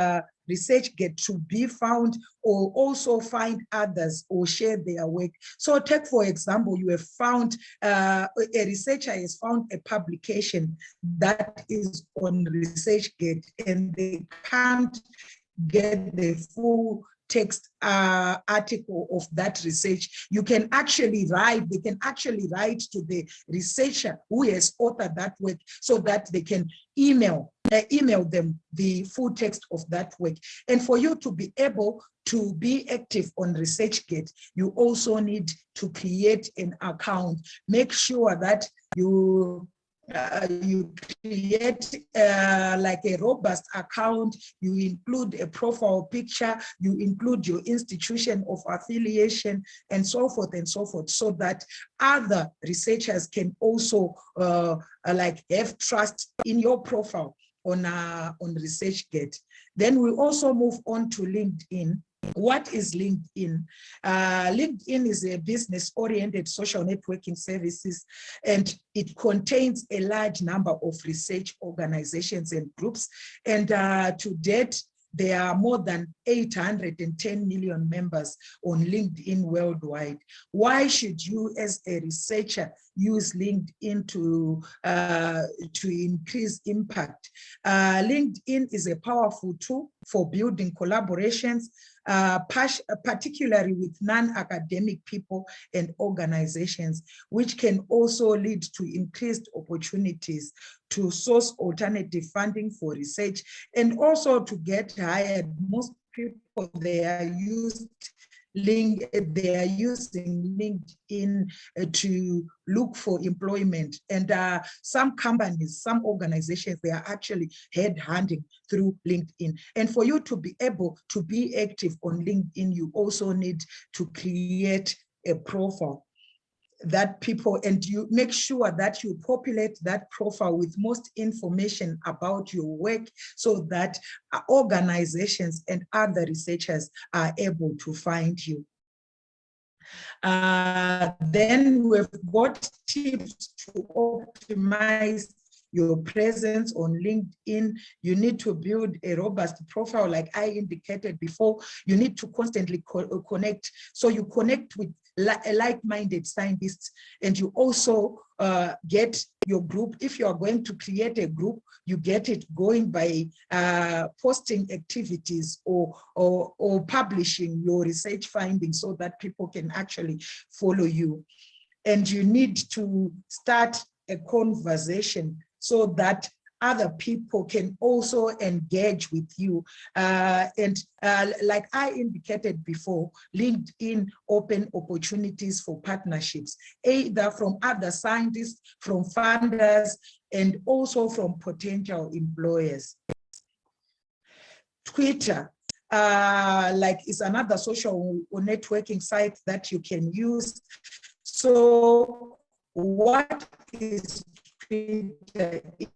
ResearchGate to be found or also find others or share their work. So take, for example, you have found, a researcher has found a publication that is on ResearchGate and they can't get the full text article of that research. You can actually write, they can actually write to the researcher who has authored that work so that they can email them the full text of that work. And for you to be able to be active on ResearchGate, you also need to create an account. Make sure that you create like a robust account, you include a profile picture, you include your institution of affiliation, and so forth, so that other researchers can also like have trust in your profile on ResearchGate. Then we also move on to LinkedIn. What is LinkedIn? LinkedIn is a business-oriented social networking services, and it contains a large number of research organizations and groups. And to date, there are more than 810 million members on LinkedIn worldwide. Why should you as a researcher use LinkedIn to increase impact? LinkedIn is a powerful tool for building collaborations, particularly with non-academic people and organizations, which can also lead to increased opportunities to source alternative funding for research and also to get hired. Most people, they are using LinkedIn to look for employment, and some companies, some organizations, they are actually headhunting through LinkedIn. And for you to be able to be active on LinkedIn, you also need to create a profile that people, and you make sure that you populate that profile with most information about your work so that organizations and other researchers are able to find you. Then we've got tips to optimize your presence on LinkedIn. You need to build a robust profile, like I indicated before. You need to constantly connect. So you connect with like-minded scientists, and you also get your group. If you are going to create a group, you get it going by posting activities or publishing your research findings so that people can actually follow you. And you need to start a conversation so that other people can also engage with you. Like I indicated before, LinkedIn open opportunities for partnerships, either from other scientists, from funders, and also from potential employers. Twitter, is another social networking site that you can use. So what is Twitter? It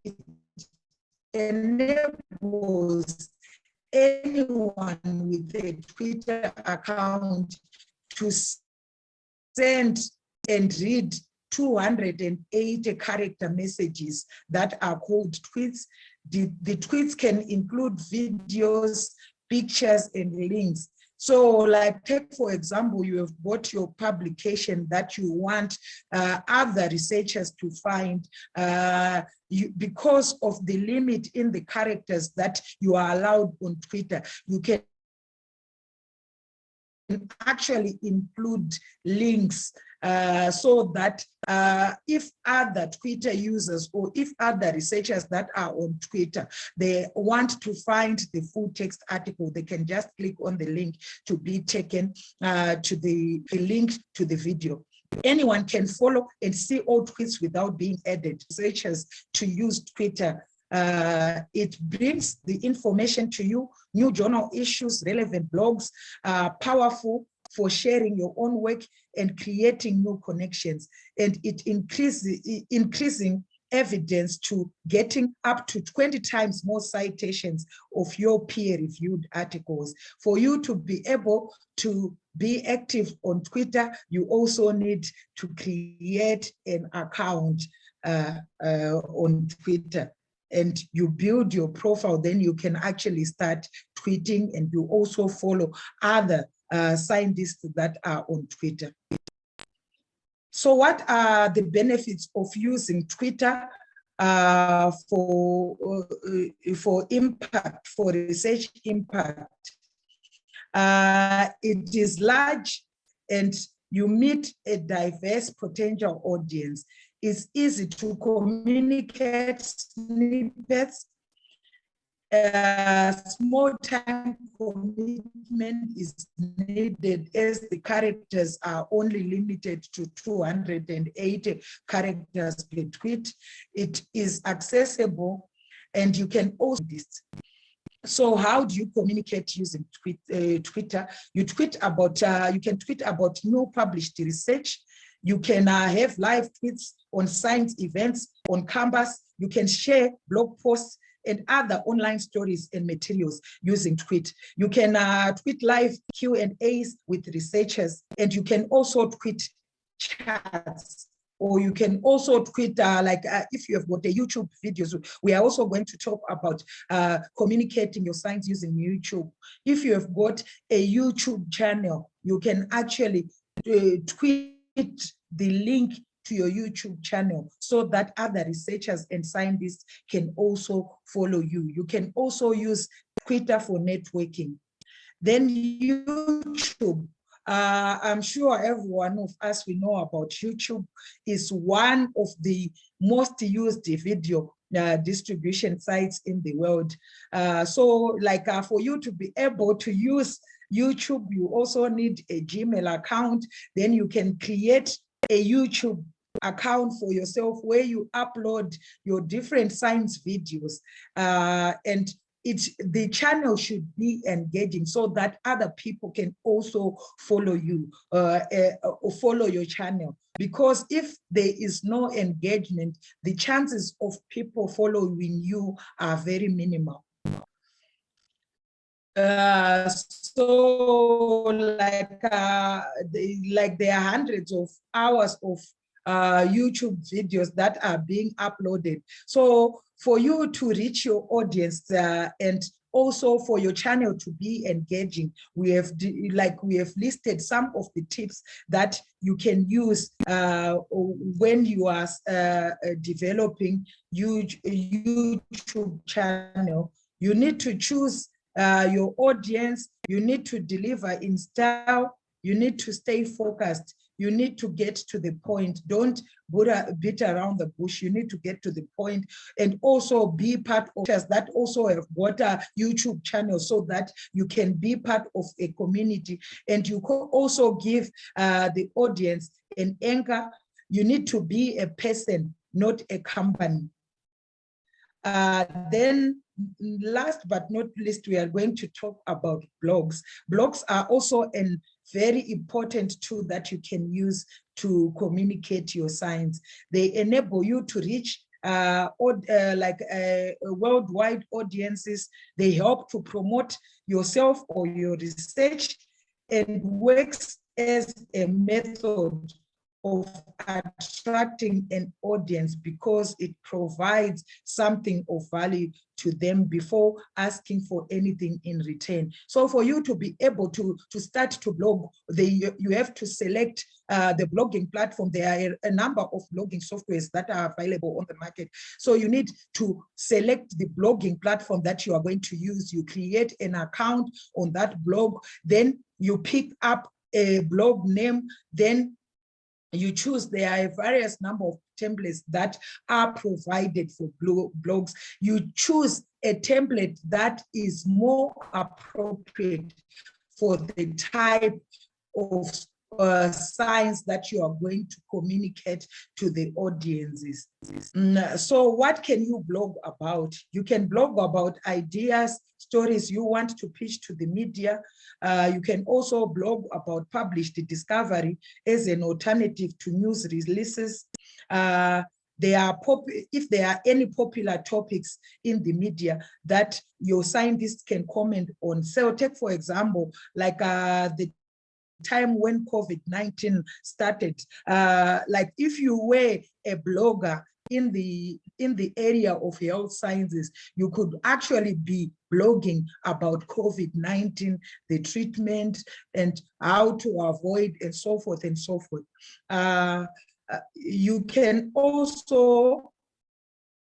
enables anyone with a Twitter account to send and read 280 character messages that are called tweets. The tweets can include videos, pictures, and links. So like, take for example, you have got your publication that you want other researchers to find. Because of the limit in the characters that you are allowed on Twitter, you can actually include links so that if other Twitter users or if other researchers that are on Twitter, they want to find the full text article, they can just click on the link to be taken to the link to the video. Anyone can follow and see all tweets without being added. Researchers to use Twitter. It brings the information to you, new journal issues, relevant blogs, powerful for sharing your own work and creating new connections. And it increasing evidence to getting up to 20 times more citations of your peer-reviewed articles. For you to be able to be active on Twitter, you also need to create an account on Twitter. And you build your profile, then you can actually start tweeting, and you also follow other scientists that are on Twitter. So what are the benefits of using Twitter for impact, for research impact? It is large, and you meet a diverse potential audience. It's easy to communicate snippets. Small time commitment is needed as the characters are only limited to 280 characters per tweet. It is accessible, and you can also do this. So how do you communicate using Twitter? You tweet about, you can tweet about new published research. You can have live tweets on science events, on campus. You can share blog posts and other online stories and materials using tweet. You can tweet live Q&As with researchers, and you can also tweet charts or you can also tweet, if you have got a YouTube videos, we are also going to talk about communicating your science using YouTube. If you have got a YouTube channel, you can actually tweet the link to your YouTube channel so that other researchers and scientists can also follow you. You can also use Twitter for networking. Then YouTube. I'm sure every one of us, we know about YouTube, is one of the most used video distribution sites in the world. For you to be able to use YouTube, you also need a Gmail account. Then you can create a YouTube account for yourself where you upload your different science videos, and the channel should be engaging so that other people can also follow you or follow your channel. Because if there is no engagement, the chances of people following you are very minimal. There are hundreds of hours of YouTube videos that are being uploaded. So for you to reach your audience and also for your channel to be engaging, we have listed some of the tips that you can use when you are developing YouTube channel. You need to choose your audience. You need to deliver in style. You need to stay focused. You need to get to the point. Don't beat around the bush. You need to get to the point and also be part of that also have got a YouTube channel so that you can be part of a community, and you can also give the audience an anchor. You need to be a person, not a company. Then last but not least, we are going to talk about blogs. Blogs are also a very important tool that you can use to communicate your science. They enable you to reach worldwide audiences. They help to promote yourself or your research, and works as a method of attracting an audience because it provides something of value to them before asking for anything in return. So for you to be able to start to blog, you have to select the blogging platform. There are a number of blogging softwares that are available on the market. So you need to select the blogging platform that you are going to use. You create an account on that blog, then you pick up a blog name, then you choose. There are a various number of templates that are provided for blogs. You choose a template that is more appropriate for the type of science that you are going to communicate to the audiences. So what can you blog about? You can blog about ideas, stories you want to pitch to the media. You can also blog about published discovery as an alternative to news releases. If there are any popular topics in the media that your scientists can comment on. So take, for example, like the time when COVID-19 started, like if you were a blogger in the area of health sciences, you could actually be blogging about COVID-19, the treatment, and how to avoid, and so forth and so forth. You can also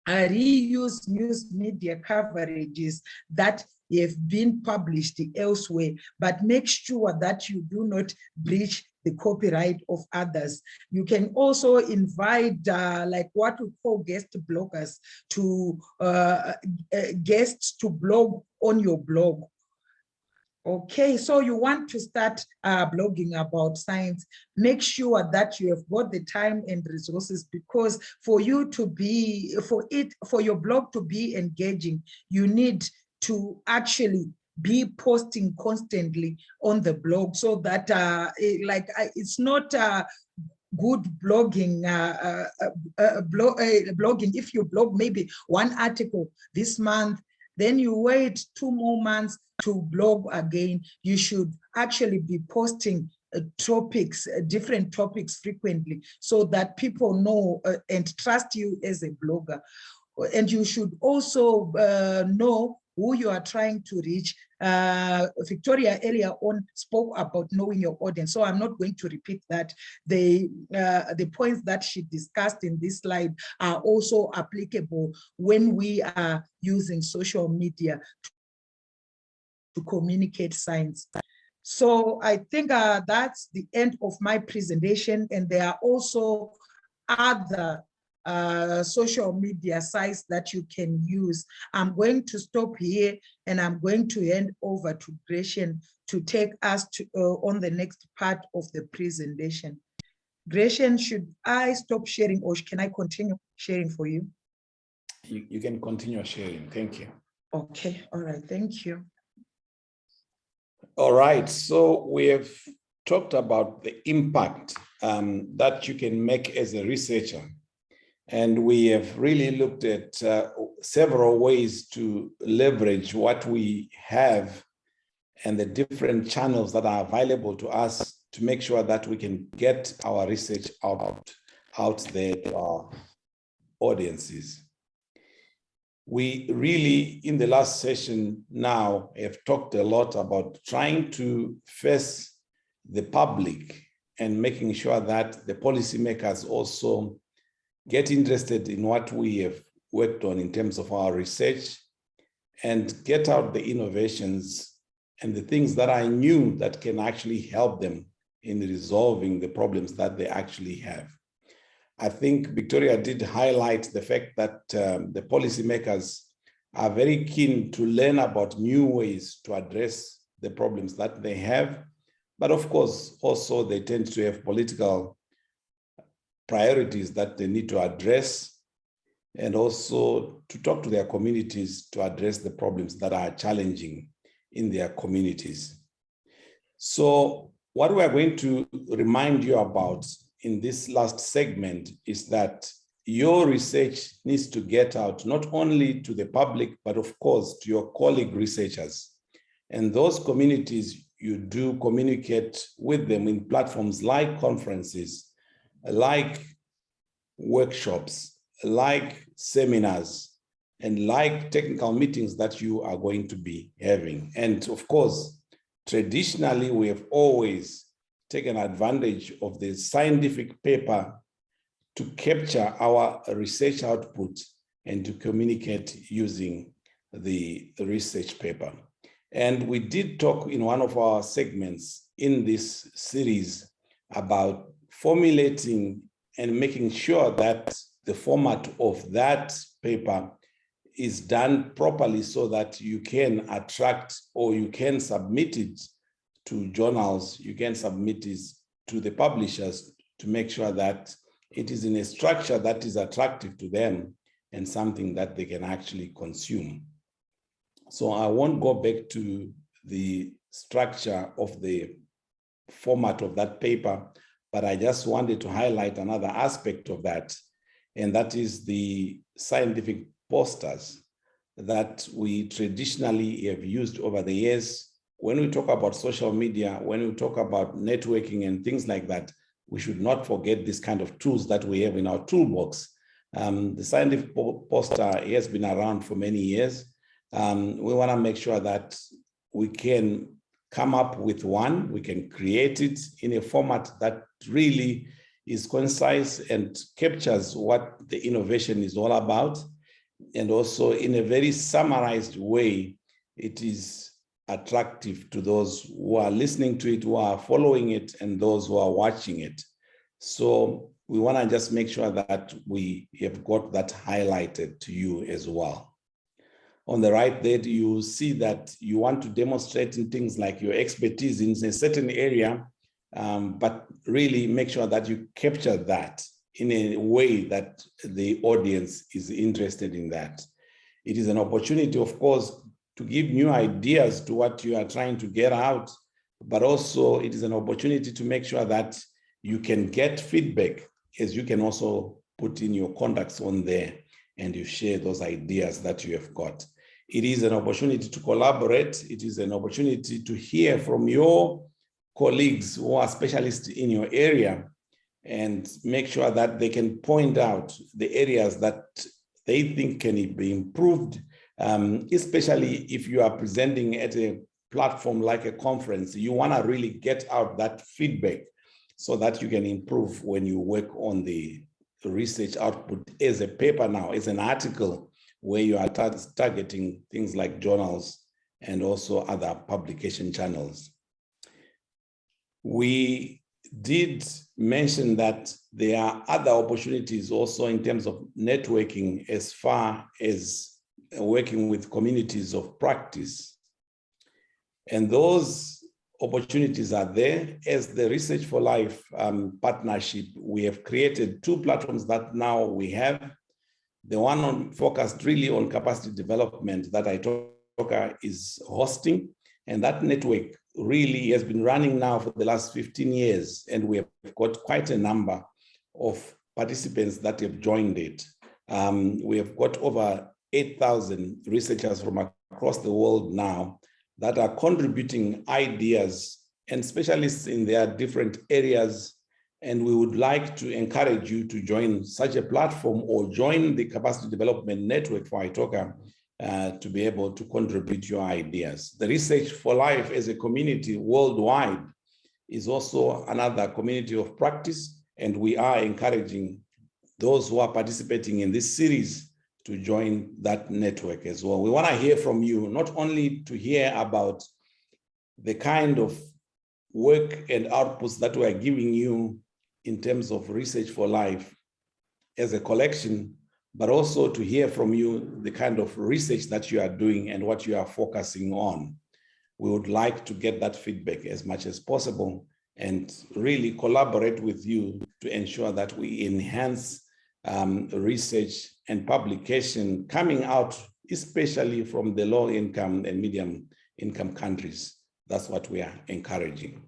reuse news media coverages that have been published elsewhere, but make sure that you do not breach the copyright of others. You can also invite like what we call guest bloggers to guests to blog on your blog. Okay, so you want to start blogging about science, make sure that you have got the time and resources, because for you to be, for your blog to be engaging, you need to actually be posting constantly on the blog, so that it's not good blogging, blogging if you blog maybe one article this month, then you wait 2 more months to blog again. You should actually be posting topics, different topics frequently, so that people know and trust you as a blogger. And you should also know who you are trying to reach. Victoria earlier on spoke about knowing your audience, so I'm not going to repeat that. The points that she discussed in this slide are also applicable when we are using social media to communicate science. So I think that's the end of my presentation, and there are also other social media sites that you can use. I'm going to stop here, and I'm going to hand over to Gracian to take us to, on the next part of the presentation. Gracian, should I stop sharing, or can I continue sharing for you? You can continue sharing. Thank you. Okay, all right, thank you. All right, so we have talked about the impact that you can make as a researcher. And we have really looked at several ways to leverage what we have and the different channels that are available to us to make sure that we can get our research out there to our audiences. We really, in the last session now, have talked a lot about trying to face the public and making sure that the policymakers also get interested in what we have worked on in terms of our research and get out the innovations and the things that are new that can actually help them in resolving the problems that they actually have. I think Victoria did highlight the fact that the policymakers are very keen to learn about new ways to address the problems that they have. But of course, also they tend to have political priorities that they need to address, and also to talk to their communities to address the problems that are challenging in their communities. So what we are going to remind you about in this last segment is that your research needs to get out not only to the public, but of course to your colleague researchers. And those communities, you do communicate with them in platforms like conferences, like workshops, like seminars, and like technical meetings that you are going to be having. And of course, traditionally, we have always taken advantage of the scientific paper to capture our research output and to communicate using the research paper. And we did talk in one of our segments in this series about formulating and making sure that the format of that paper is done properly so that you can attract, or you can submit it to journals, you can submit it to the publishers to make sure that it is in a structure that is attractive to them and something that they can actually consume. So I won't go back to the structure of the format of that paper, but I just wanted to highlight another aspect of that, and that is the scientific posters that we traditionally have used over the years. When we talk about social media, when we talk about networking and things like that, we should not forget this kind of tools that we have in our toolbox. The scientific poster has been around for many years. We want to make sure that we can come up with one, we can create it in a format that really is concise and captures what the innovation is all about. And also in a very summarized way, it is attractive to those who are listening to it, who are following it, and those who are watching it. So we want to just make sure that we have got that highlighted to you as well. On the right there, you see that you want to demonstrate in things like your expertise in a certain area, but really make sure that you capture that in a way that the audience is interested in that. It is an opportunity, of course, to give new ideas to what you are trying to get out, but also it is an opportunity to make sure that you can get feedback, as you can also put in your contacts on there and you share those ideas that you have got. It is an opportunity to collaborate. It is an opportunity to hear from your colleagues who are specialists in your area and make sure that they can point out the areas that they think can be improved, especially if you are presenting at a platform like a conference. You want to really get out that feedback so that you can improve when you work on the research output as a paper now, as an article, where you are targeting things like journals and also other publication channels. We did mention that there are other opportunities also in terms of networking as far as working with communities of practice. And those opportunities are there. As the Research for Life partnership, we have created 2 platforms that now we have. The one focused really on capacity development that ITOCA is hosting, and that network really has been running now for the last 15 years, and we have got quite a number of participants that have joined it. We have got over 8,000 researchers from across the world now that are contributing ideas and specialists in their different areas. And we would like to encourage you to join such a platform or join the capacity development network for ITOCA to be able to contribute your ideas. The Research for Life as a community worldwide is also another community of practice, and we are encouraging those who are participating in this series to join that network as well. We want to hear from you, not only to hear about the kind of work and outputs that we are giving you in terms of Research for Life as a collection, but also to hear from you the kind of research that you are doing and what you are focusing on. We would like to get that feedback as much as possible and really collaborate with you to ensure that we enhance research and publication coming out, especially from the low income and medium income countries. That's what we are encouraging.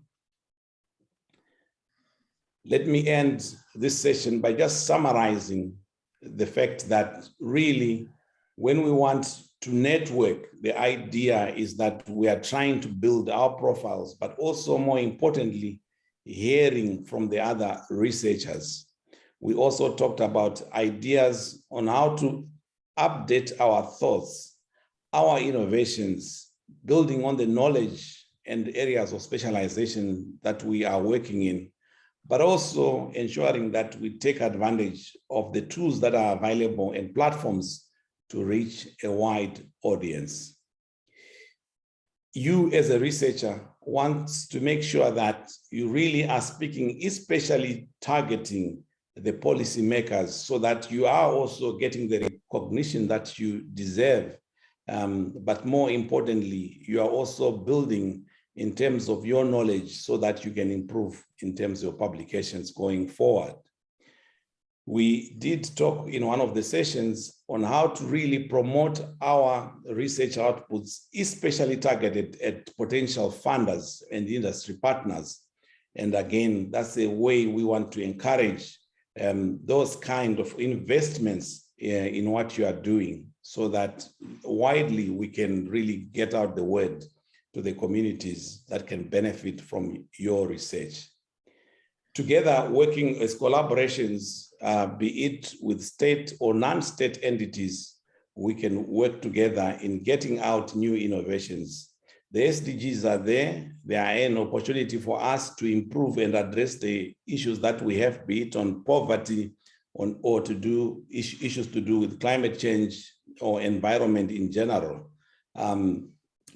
Let me end this session by just summarizing the fact that really, when we want to network, the idea is that we are trying to build our profiles, but also more importantly, hearing from the other researchers. We also talked about ideas on how to update our thoughts, our innovations, building on the knowledge and areas of specialization that we are working in, but also ensuring that we take advantage of the tools that are available and platforms to reach a wide audience. You as a researcher want to make sure that you really are speaking, especially targeting the policymakers, so that you are also getting the recognition that you deserve. But more importantly, you are also building in terms of your knowledge so that you can improve in terms of publications going forward. We did talk in one of the sessions on how to really promote our research outputs, especially targeted at potential funders and industry partners. And again, that's a way we want to encourage those kind of investments in what you are doing, so that widely we can really get out the word to the communities that can benefit from your research. Together, working as collaborations, be it with state or non-state entities, we can work together in getting out new innovations. The SDGs are there. They are an opportunity for us to improve and address the issues that we have, be it on poverty or to do issues to do with climate change or environment in general.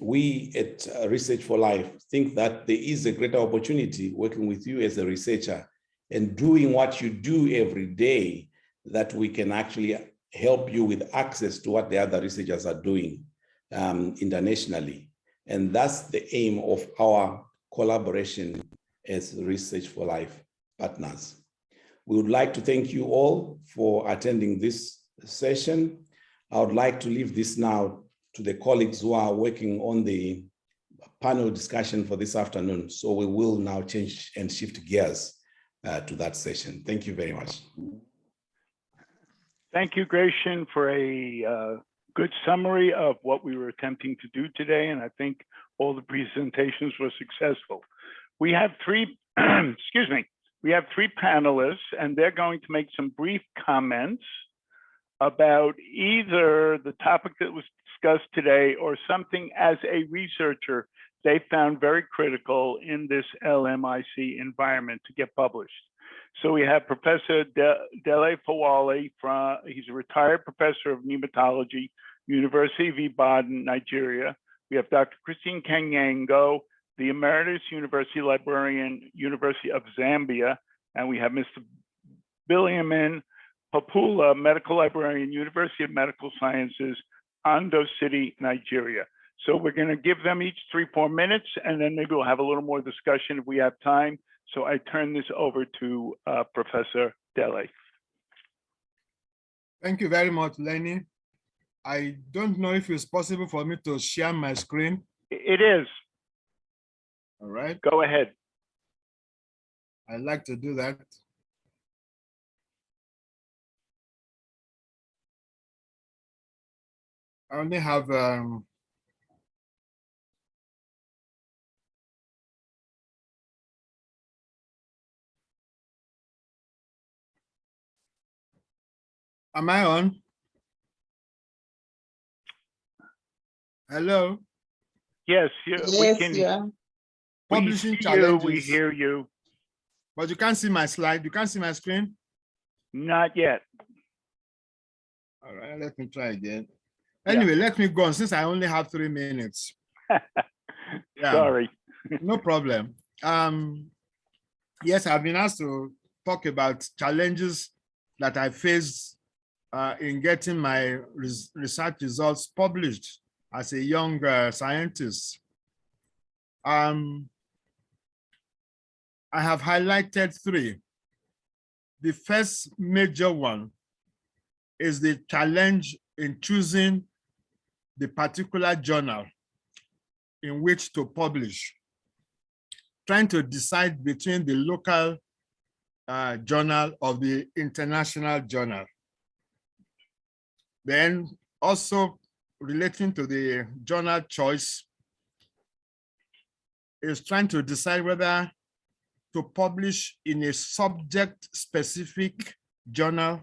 We at Research for Life think that there is a greater opportunity working with you as a researcher and doing what you do every day, that we can actually help you with access to what the other researchers are doing internationally. And that's the aim of our collaboration as Research for Life partners. We would like to thank you all for attending this session. I would like to leave this now to the colleagues who are working on the panel discussion for this afternoon. So we will now change and shift gears to that session. Thank you very much. Thank you, Gracian, for a good summary of what we were attempting to do today. And I think all the presentations were successful. We have three, excuse me, we have three panelists, and they're going to make some brief comments about either the topic that was discussed today or something as a researcher they found very critical in this LMIC environment to get published. So we have Professor Dele Fawale, he's a retired professor of nematology, University of Ibadan, Nigeria. We have Dr. Christine Kanyango, the Emeritus University Librarian, University of Zambia. And we have Mr. Biliamin Papula, Medical Librarian, University of Medical Sciences, Ondo City, Nigeria. So we're going to give them each 3-4 minutes, and then maybe we'll have a little more discussion if we have time. So I turn this over to Professor Dele. Thank you very much, Lenny. I don't know if it's possible for me to share my screen. It is. All right. Go ahead. I'd like to do that. I only have am I on? Hello? Yes, we can. Yeah. Publishing we see challenges. you, we hear you. But you can't see my slide. You can't see my screen? Not yet. All right, let me try again. Anyway, let me go on since I only have 3 minutes. Yeah. Sorry. No problem. Yes, I've been asked to talk about challenges that I faced in getting my research results published as a young scientist. I have highlighted 3. The first major one is the challenge in choosing the particular journal in which to publish, trying to decide between the local journal or the international journal. Then also relating to the journal choice is trying to decide whether to publish in a subject-specific journal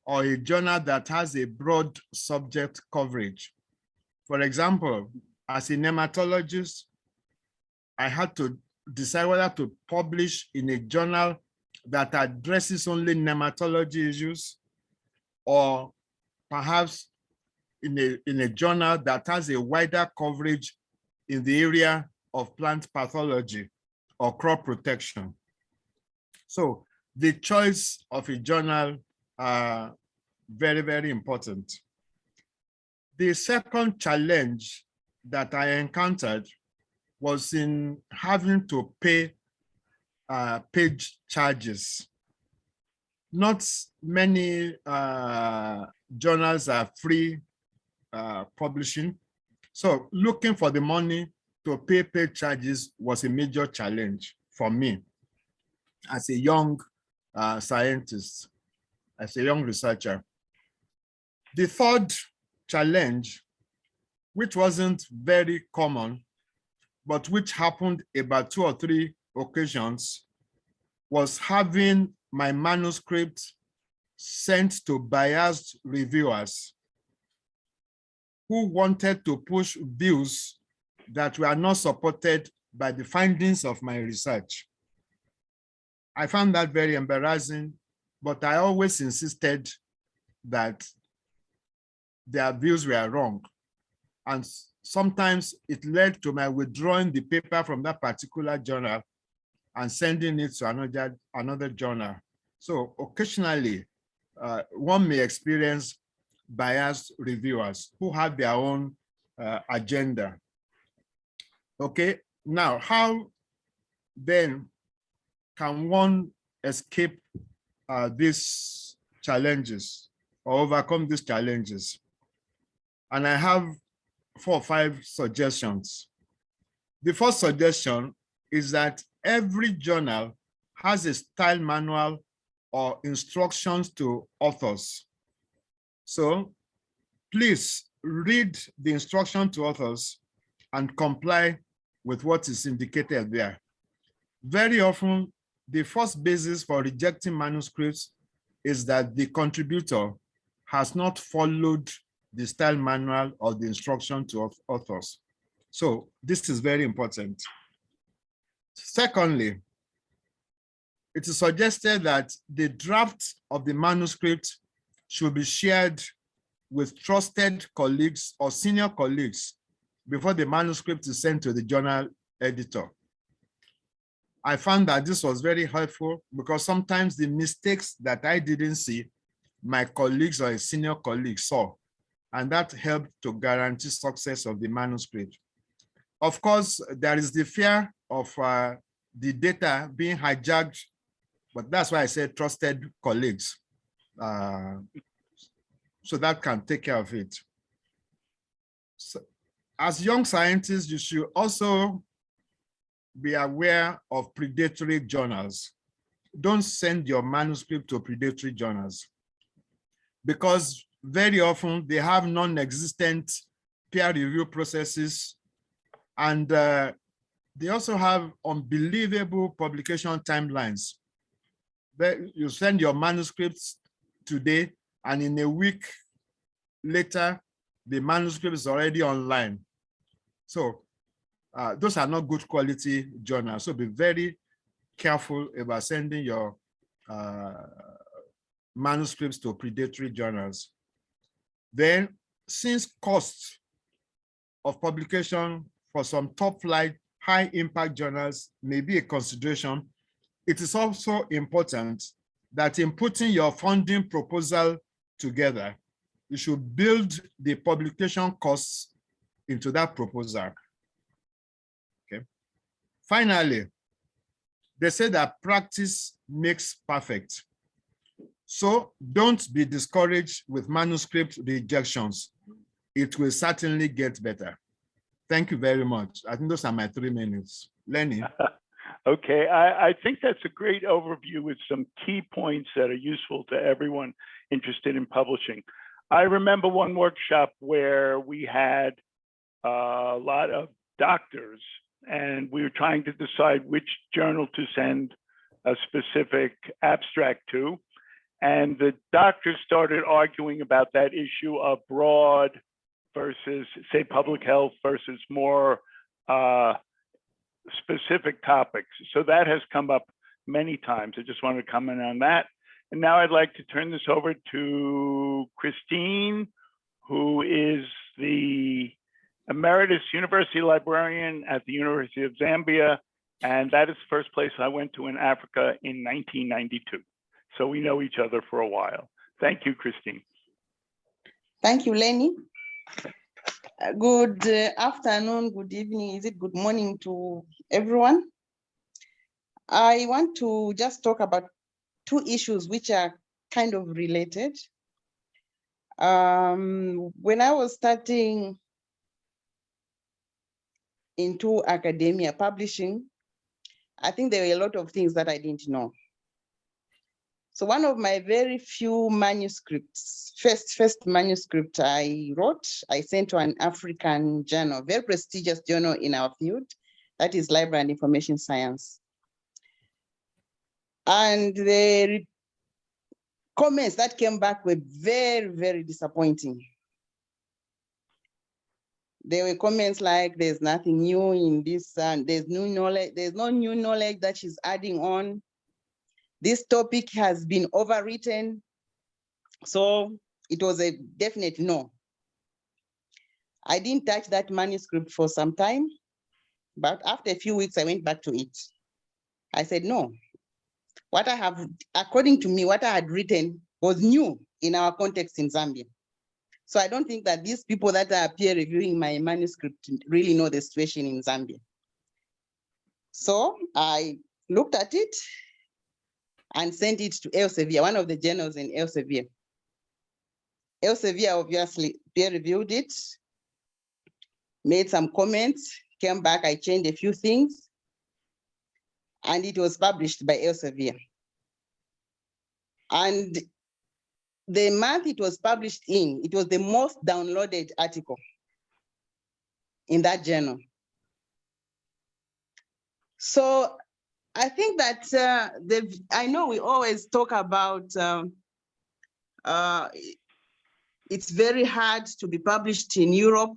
or a journal that has a broad subject coverage. For example, as a nematologist, I had to decide whether to publish in a journal that addresses only nematology issues, or perhaps in a journal that has a wider coverage in the area of plant pathology or crop protection. So the choice of a journal are very, very important. The second challenge that I encountered was in having to pay page charges. Not many journals are free publishing. So looking for the money to pay page charges was a major challenge for me as a young scientist, as a young researcher. The third challenge, which wasn't very common, but which happened about 2 or 3 occasions, was having my manuscript sent to biased reviewers who wanted to push views that were not supported by the findings of my research. I found that very embarrassing, but I always insisted that their views were wrong. And sometimes it led to my withdrawing the paper from that particular journal and sending it to another journal. So occasionally, one may experience biased reviewers who have their own agenda. Okay, now how then can one escape these challenges or overcome these challenges? And I have 4 or 5 suggestions. The first suggestion is that every journal has a style manual or instructions to authors. So please read the instruction to authors and comply with what is indicated there. Very often, the first basis for rejecting manuscripts is that the contributor has not followed the style manual or the instruction to authors. So this is very important. Secondly, it is suggested that the draft of the manuscript should be shared with trusted colleagues or senior colleagues before the manuscript is sent to the journal editor. I found that this was very helpful because sometimes the mistakes that I didn't see, my colleagues or a senior colleague saw, and that helped to guarantee success of the manuscript. Of course, there is the fear of the data being hijacked, but that's why I said trusted colleagues. So that can take care of it. So, as young scientists, you should also be aware of predatory journals. Don't send your manuscript to predatory journals because very often they have non-existent peer review processes, and they also have unbelievable publication timelines. You send your manuscripts today, and in a week later, the manuscript is already online. So those are not good quality journals. So be very careful about sending your manuscripts to predatory journals. Then, since costs of publication for some top flight, high impact journals may be a consideration, it is also important that in putting your funding proposal together, you should build the publication costs into that proposal. Okay. Finally, they say that practice makes perfect. So don't be discouraged with manuscript rejections. It will certainly get better. Thank you very much. I think those are my 3 minutes. Lenny. Okay, I think that's a great overview with some key points that are useful to everyone interested in publishing. I remember one workshop where we had a lot of doctors and we were trying to decide which journal to send a specific abstract to. And the doctors started arguing about that issue of broad versus, say, public health versus more specific topics. So that has come up many times. I just wanted to comment on that. And now I'd like to turn this over to Christine, who is the Emeritus University Librarian at the University of Zambia. And that is the first place I went to in Africa in 1992. So we know each other for a while. Thank you, Christine. Thank you, Lenny. Good afternoon, good evening, is it good morning to everyone? I want to just talk about 2 issues which are kind of related. When I was starting into academia publishing, I think there were a lot of things that I didn't know. So one of my very few manuscripts, first manuscript I wrote, I sent to an African journal, very prestigious journal in our field, that is Library and Information Science. And the comments that came back were very, very disappointing. There were comments like, there's nothing new in this, and there's no new knowledge that she's adding on. This topic has been overwritten. So it was a definite no. I didn't touch that manuscript for some time, but after a few weeks, I went back to it. I said, no, what I have, according to me, what I had written was new in our context in Zambia. So I don't think that these people that are peer reviewing my manuscript really know the situation in Zambia. So I looked at it and sent it to Elsevier, one of the journals in Elsevier. Elsevier obviously peer reviewed it, made some comments, came back, I changed a few things, and it was published by Elsevier. And the month it was published in, it was the most downloaded article in that journal. So I think that I know we always talk about it's very hard to be published in Europe.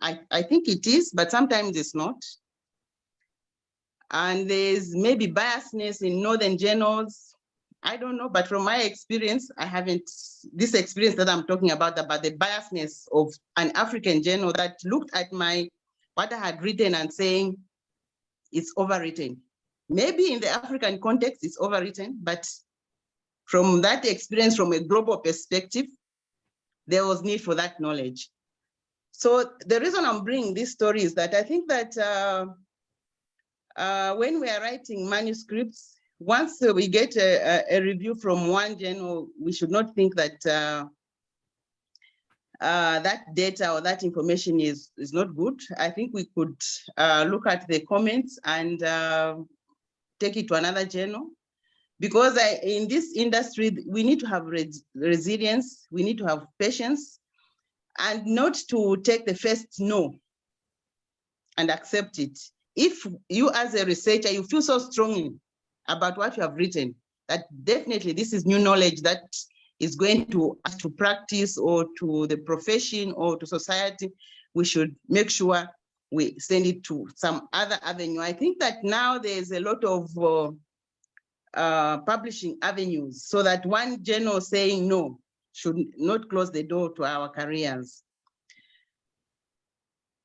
I think it is, but sometimes it's not. And there's maybe biasness in Northern journals. I don't know, but from my experience, I haven't, this experience that I'm talking about the biasness of an African journal that looked at what I had written and saying it's overwritten. Maybe in the African context, it's overwritten, but from that experience, from a global perspective, there was need for that knowledge. So the reason I'm bringing this story is that I think that when we are writing manuscripts, once we get a review from one journal, we should not think that that data or that information is not good. I think we could look at the comments and take it to another journal. Because in this industry, we need to have resilience, we need to have patience, and not to take the first no and accept it. If you as a researcher, you feel so strongly about what you have written, that definitely this is new knowledge that is going to us to practice or to the profession or to society, we should make sure we send it to some other avenue. I think that now there's a lot of publishing avenues, so that one journal saying no should not close the door to our careers.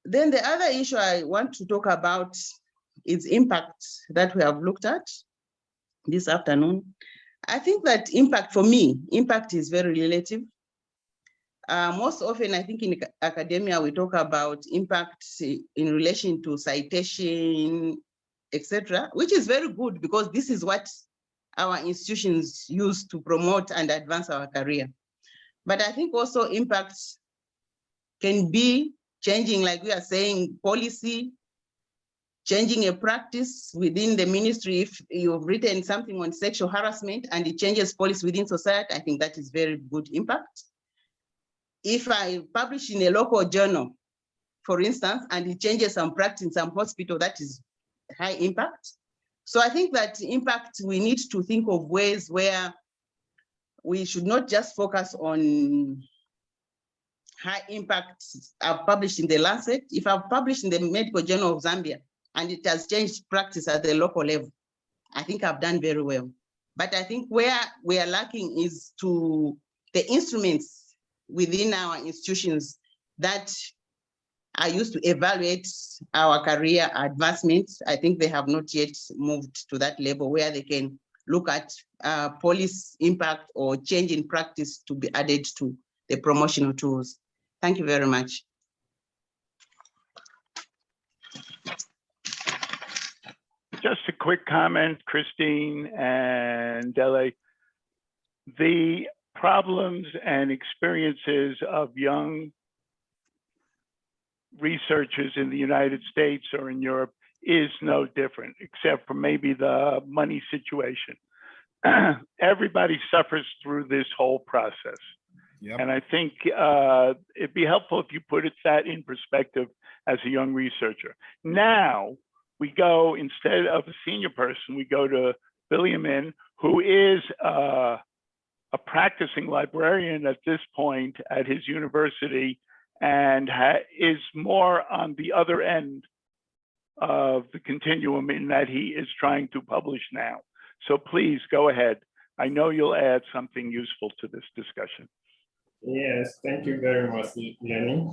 Then the other issue I want to talk about is impact that we have looked at this afternoon. I think that impact, for me, impact is very relative. Most often, I think in academia, we talk about impact in relation to citation, etc., which is very good because this is what our institutions use to promote and advance our career. But I think also impact can be changing, like we are saying, policy, changing a practice within the ministry. If you've written something on sexual harassment and it changes policy within society, I think that is very good impact. If I publish in a local journal, for instance, and it changes some practice in some hospital, that is high impact. So I think that impact, we need to think of ways where we should not just focus on high impact. I've published in the Lancet. If I've published in the Medical Journal of Zambia and it has changed practice at the local level, I think I've done very well. But I think where we are lacking is to the instruments within our institutions that are used to evaluate our career advancements. I think they have not yet moved to that level where they can look at policy impact or change in practice to be added to the promotional tools. Thank you very much. Just a quick comment, Christine and Dele. The problems and experiences of young researchers in the United States or in Europe is no different, except for maybe the money situation. Everybody suffers through this whole process. Yep. And I think it'd be helpful if you put that in perspective as a young researcher. Now we go, instead of a senior person, we go to Billiamin, who is a practicing librarian at this point at his university, and is more on the other end of the continuum in that he is trying to publish now. So please go ahead. I know you'll add something useful to this discussion. Yes, thank you very much, Lenny.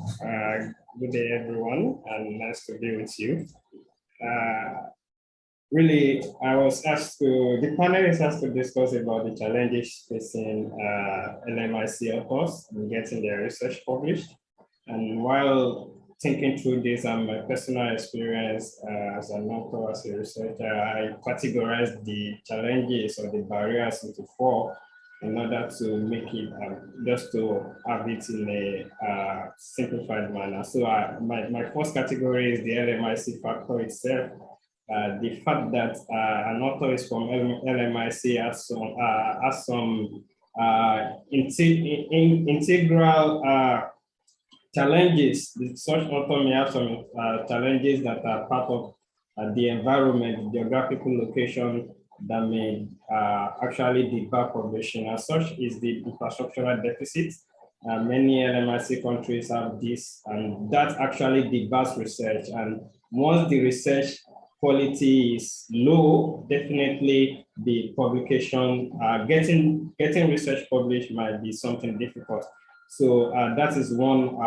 Good day, everyone, and nice to be with you. Really, I was asked to, the panel is asked to discuss about the challenges facing LMIC authors in getting their research published. And while thinking through this and my personal experience as an author, as a researcher, I categorized the challenges or the barriers into 4 in order to make it, just to have it in a simplified manner. So my first category is the LMIC factor itself. The fact that an author is from LMIC has some integral challenges. Such author may have some challenges that are part of the environment, the geographical location that may actually debar publishing. As such is the infrastructural deficit. Many LMIC countries have this, and that actually debars research. And once the research quality is low, definitely the publication, getting research published might be something difficult. So that is one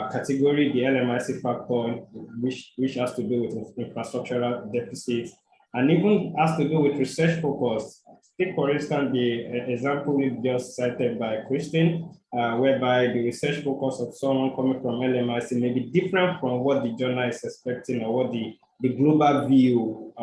category, the LMIC factor, which has to do with infrastructural deficits, and even has to do with research focus. Take, for instance, the example we just cited by Christine, whereby the research focus of someone coming from LMIC may be different from what the journal is expecting or what the global view.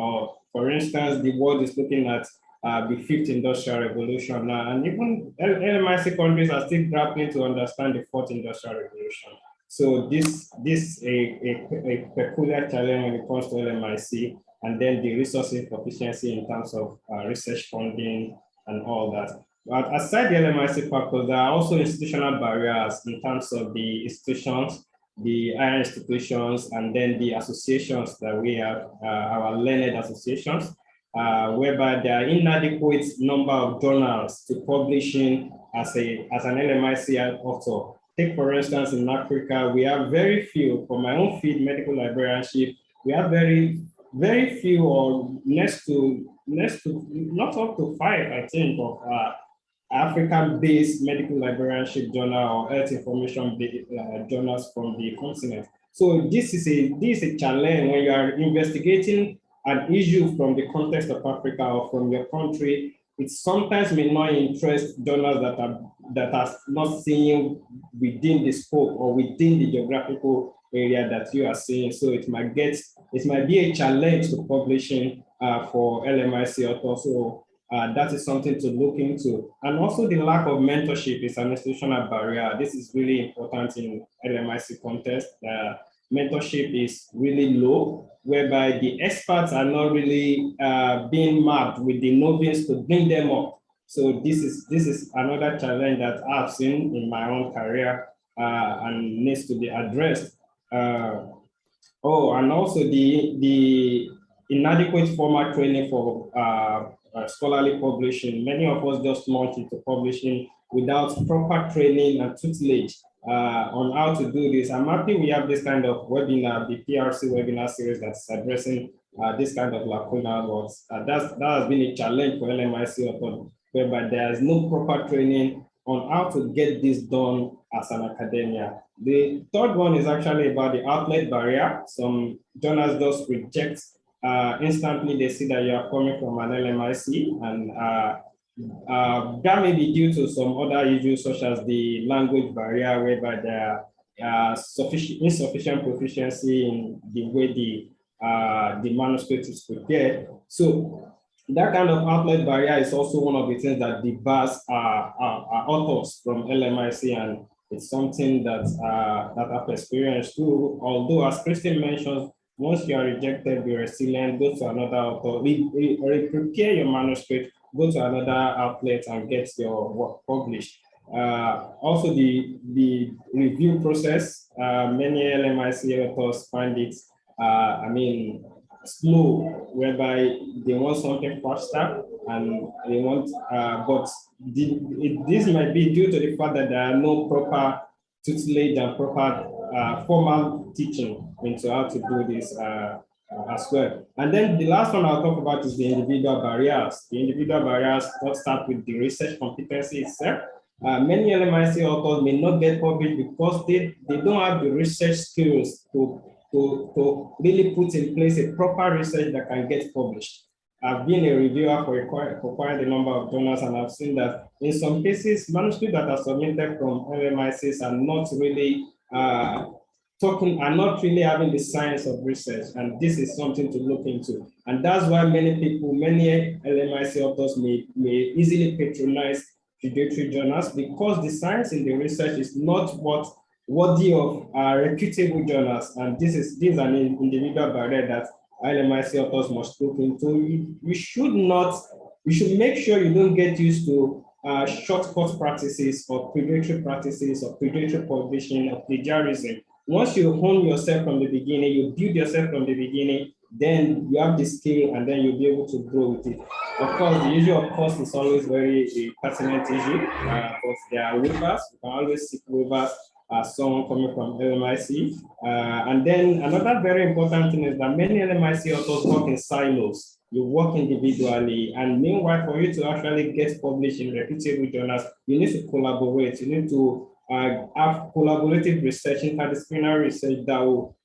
For instance, the world is looking at the fifth industrial revolution now, and even LMIC countries are still grappling to understand the fourth industrial revolution. So this is a peculiar challenge when it comes to LMIC, and then the resource insufficiency in terms of research funding and all that. But aside the LMIC factors, there are also institutional barriers in terms of the institutions, the higher institutions, and then the associations that we have, our learned associations, whereby there are inadequate number of journals to publishing as an LMIC author. Take, for instance, in Africa, we have very few, for my own field, medical librarianship, we have very few, or next to not up to 5, I think, of African-based medical librarianship journal or health information journals from the continent. So this is a challenge when you are investigating an issue from the context of Africa or from your country. It sometimes may not interest journals that are not seeing within the scope or within the geographical area that you are seeing. So it might be a challenge to publishing for LMIC authors. So that is something to look into. And also the lack of mentorship is an institutional barrier. This is really important in LMIC context. Mentorship is really low, whereby the experts are not really being mapped with the novice to bring them up. So this is another challenge that I've seen in my own career and needs to be addressed. And also the inadequate formal training for scholarly publishing. Many of us just launch into publishing without proper training and tutelage on how to do this. I'm happy we have this kind of webinar, the PRC webinar series that's addressing this kind of lacuna, but that has been a challenge for LMIC authors, whereby there is no proper training on how to get this done as an academia. The third one is actually about the outlet barrier. Some journals just reject instantly. They see that you are coming from an LMIC, and that may be due to some other issues such as the language barrier, whereby there are insufficient proficiency in the way the manuscript is prepared. So that kind of outlet barrier is also one of the things that debars authors from LMIC, and it's something that I've experienced too. Although, as Christine mentioned, once you are rejected, be resilient, go to another author, prepare your manuscript, go to another outlet and get your work published. Also, the review process, many LMIC authors find it, slow, whereby they want something faster and they want, but this might be due to the fact that there are no proper tutelage and proper formal teaching into how to do this as well. And then the last one I'll talk about is the individual barriers. The individual barriers start with the research competency itself. Many LMIC authors may not get published because they don't have the research skills to really put in place a proper research that can get published. I've been a reviewer for quite a number of journals, and I've seen that in some cases, manuscripts that are submitted from LMICs are not really having the science of research, and this is something to look into. And that's why many LMIC authors may easily patronize predatory journals, because the science in the research is not worthy of reputable journals, and this is an individual barrier that LMIC authors must look into. You should make sure you don't get used to shortcut practices or predatory practices or predatory publishing or plagiarism. Once you hone yourself from the beginning, you build yourself from the beginning, then you have the skill and then you'll be able to grow with it. Of course, the issue of cost is always very a pertinent issue, because there are waivers. You can always seek waivers as someone coming from LMIC. And then another very important thing is that many LMIC authors work in silos. You work individually, and meanwhile, for you to actually get published in reputable journals, you need to collaborate. You need to have collaborative research, interdisciplinary research that will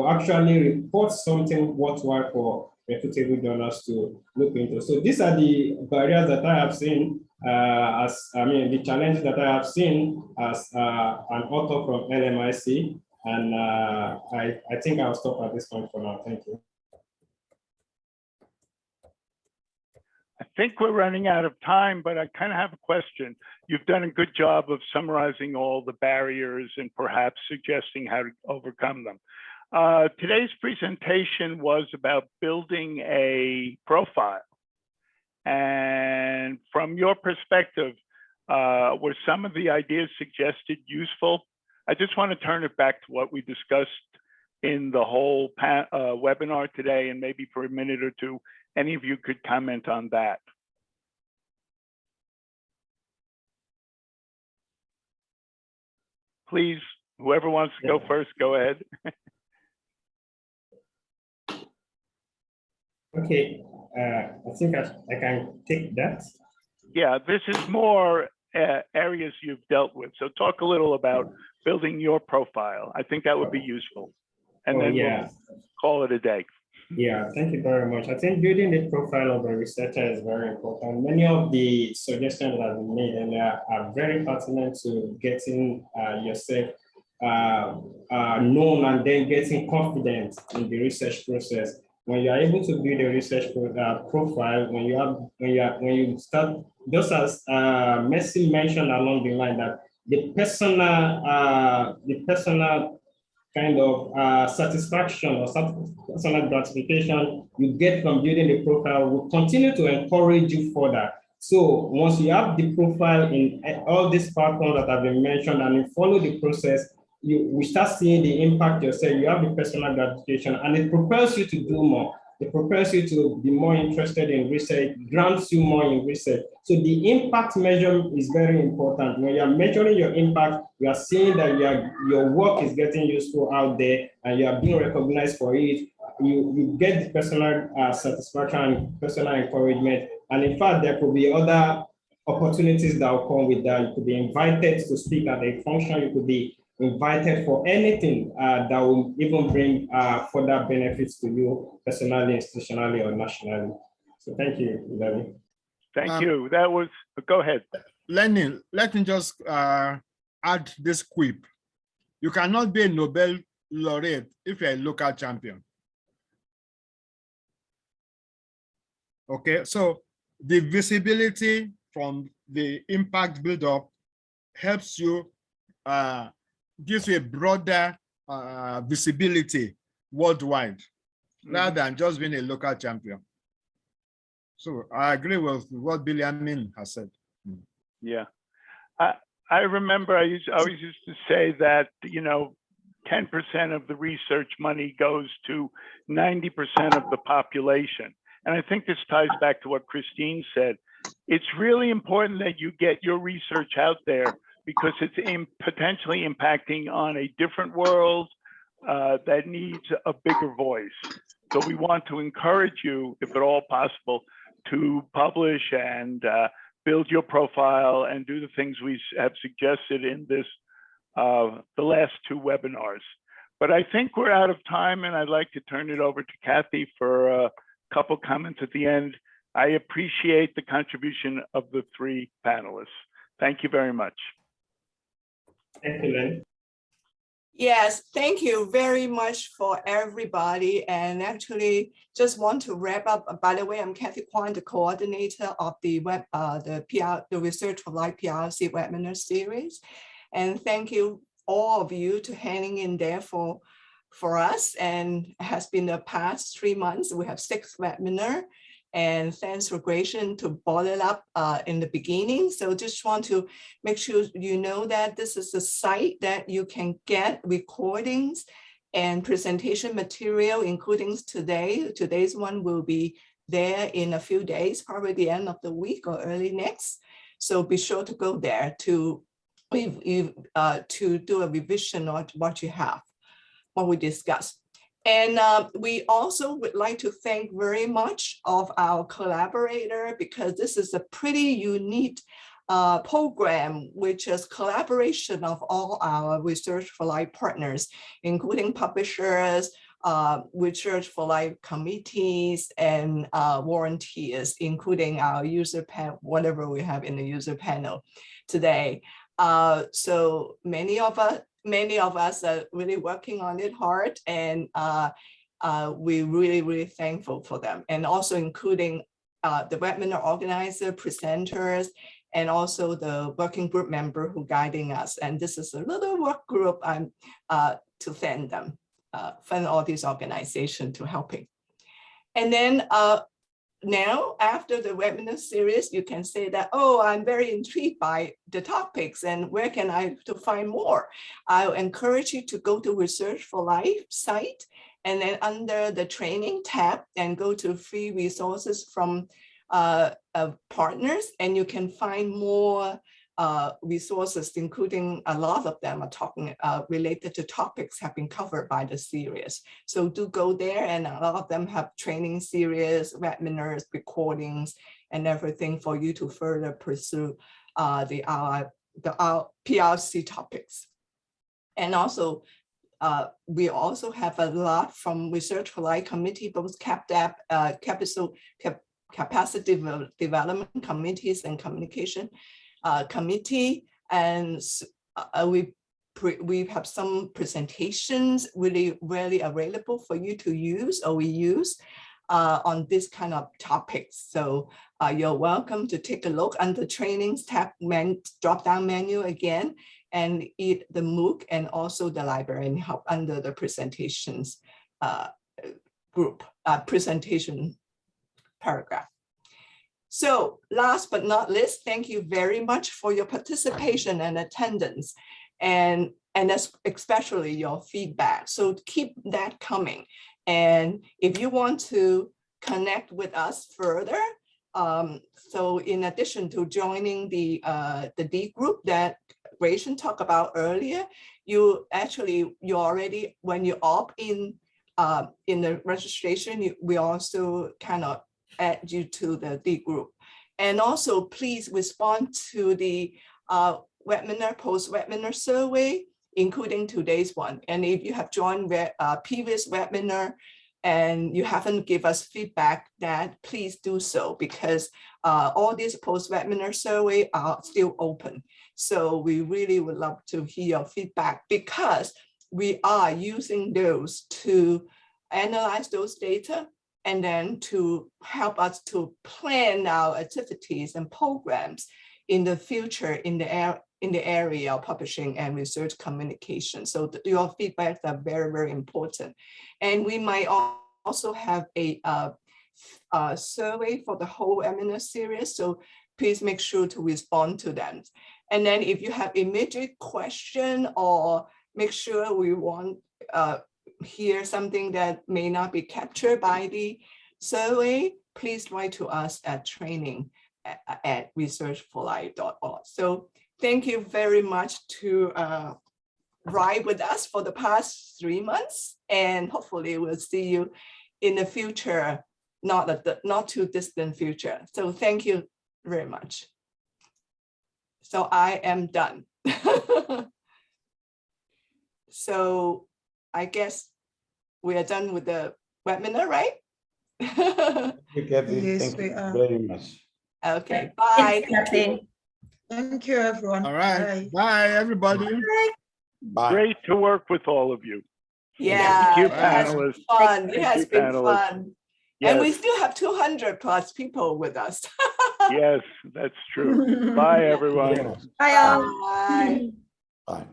actually report something worthwhile for reputable journals to look into. So these are the barriers that I have seen the challenges that I have seen as an author from LMIC. And I think I'll stop at this point for now. Thank you. I think we're running out of time, but I kind of have a question. You've done a good job of summarizing all the barriers and perhaps suggesting how to overcome them. Today's presentation was about building a profile. And from your perspective, were some of the ideas suggested useful? I just want to turn it back to what we discussed in the whole webinar today, and maybe for a minute or two, any of you could comment on that. Please, whoever wants to go first, go ahead. Okay, I think I can take that. Yeah, this is more areas you've dealt with. So talk a little about building your profile. I think that would be useful. And then we'll call it a day. Yeah, thank you very much. I think building the profile of a researcher is very important. Many of the suggestions that have been made earlier are very pertinent to getting yourself known and then getting confident in the research process. When you are able to build a research profile, when you start, just as Messi mentioned along the line, that the personal kind of satisfaction or personal gratification you get from building the profile will continue to encourage you further. So once you have the profile in all these platforms that have been mentioned and you follow the process, we start seeing the impact yourself. You have the personal gratification and it propels you to do more. It prepares you to be more interested in research, grants you more in research. So the impact measure is very important. When you are measuring your impact, you are seeing that your work is getting useful out there and you are being recognized for it. You get the personal satisfaction and personal encouragement. And in fact, there could be other opportunities that will come with that. You could be invited to speak at a function. You could be invited for anything that will even bring further benefits to you personally, institutionally, or nationally. So thank you, Larry. Thank you. That was, go ahead. Let me just add this quip. You cannot be a Nobel laureate if you're a local champion. Okay, so the visibility from the impact build-up helps you gives you a broader visibility worldwide, rather than just being a local champion. So I agree with what Billy Amin has said. Yeah, I remember I always used to say that 10% of the research money goes to 90% of the population, and I think this ties back to what Christine said. It's really important that you get your research out there, because it's potentially impacting on a different world that needs a bigger voice. So we want to encourage you, if at all possible, to publish and build your profile and do the things we have suggested in this, the last two webinars. But I think we're out of time, and I'd like to turn it over to Kathy for a couple comments at the end. I appreciate the contribution of the three panelists. Thank you very much. Thank you, Len. Yes, thank you very much for everybody. And actually, just want to wrap up. By the way, I'm Kathy Kwan, the coordinator of the Research for Life PRC webinar series. And thank you all of you to hanging in there for us. And it has been the past 3 months. We have 6 webinars. And thanks for Gracian to brought it up in the beginning. So just want to make sure you know that this is a site that you can get recordings and presentation material, including today's one will be there in a few days, probably the end of the week or early next. So be sure to go there to do a revision on what you have, what we discussed. And we also would like to thank very much of our collaborator, because this is a pretty unique program, which is collaboration of all our Research for Life partners, including publishers, Research for Life committees, and volunteers, including our user panel, whatever we have in the user panel today. So many of us are really working on it hard, and we're really thankful for them, and also including the webinar organizer, presenters, and also the working group member who guiding us. And this is a little work group to thank them, thank all these organizations to helping. And then now, after the webinar series, you can say that, oh, I'm very intrigued by the topics and where can I to find more? I'll encourage you to go to Research for Life site, and then under the training tab, and go to free resources from partners, and you can find more resources, including a lot of them are talking related to topics have been covered by the series. So do go there, and a lot of them have training series, webinars, recordings, and everything for you to further pursue the PRC topics. And also, we also have a lot from Research for Life Committee, both capacity development committees and communication committee, and we have some presentations really available for you to use, or we use on this kind of topics. So you're welcome to take a look under trainings tab, drop down menu again, and the MOOC and also the librarian help under the presentations group, presentation paragraph. So last but not least, thank you very much for your participation and attendance, and especially your feedback. So keep that coming. And if you want to connect with us further, so in addition to joining the D group that Gracian talked about earlier, you already, when you opt in the registration, we also kind of add you to the D group. And also please respond to the webinar, post-webinar survey, including today's one. And if you have joined previous webinar and you haven't give us feedback, that please do so, because all these post-webinar survey are still open. So we really would love to hear your feedback, because we are using those to analyze those data, and then to help us to plan our activities and programs in the future in the area of publishing and research communication. So your feedbacks are very important. And we might also have a survey for the whole webinar series. So please make sure to respond to them. And then if you have immediate question, or make sure we want hear something that may not be captured by the survey, please write to us at training@researchforlife.org. So thank you very much to ride with us for the past 3 months, and hopefully we'll see you in the future, not too distant future. So thank you very much. So I am done. So I guess we are done with the webinar, right? Thank you, Kathy. Yes, Thank we you are. very much. Okay, bye. Thank you, everyone. All right. Bye. Bye, everybody. Bye. Great to work with all of you. Yeah, Thank you, it has been panelists. fun. It Thank has you, been panelists. fun. And we Yes, still have 200 plus people with us. yes, that's true. Bye, everyone. Bye all. Bye. Bye.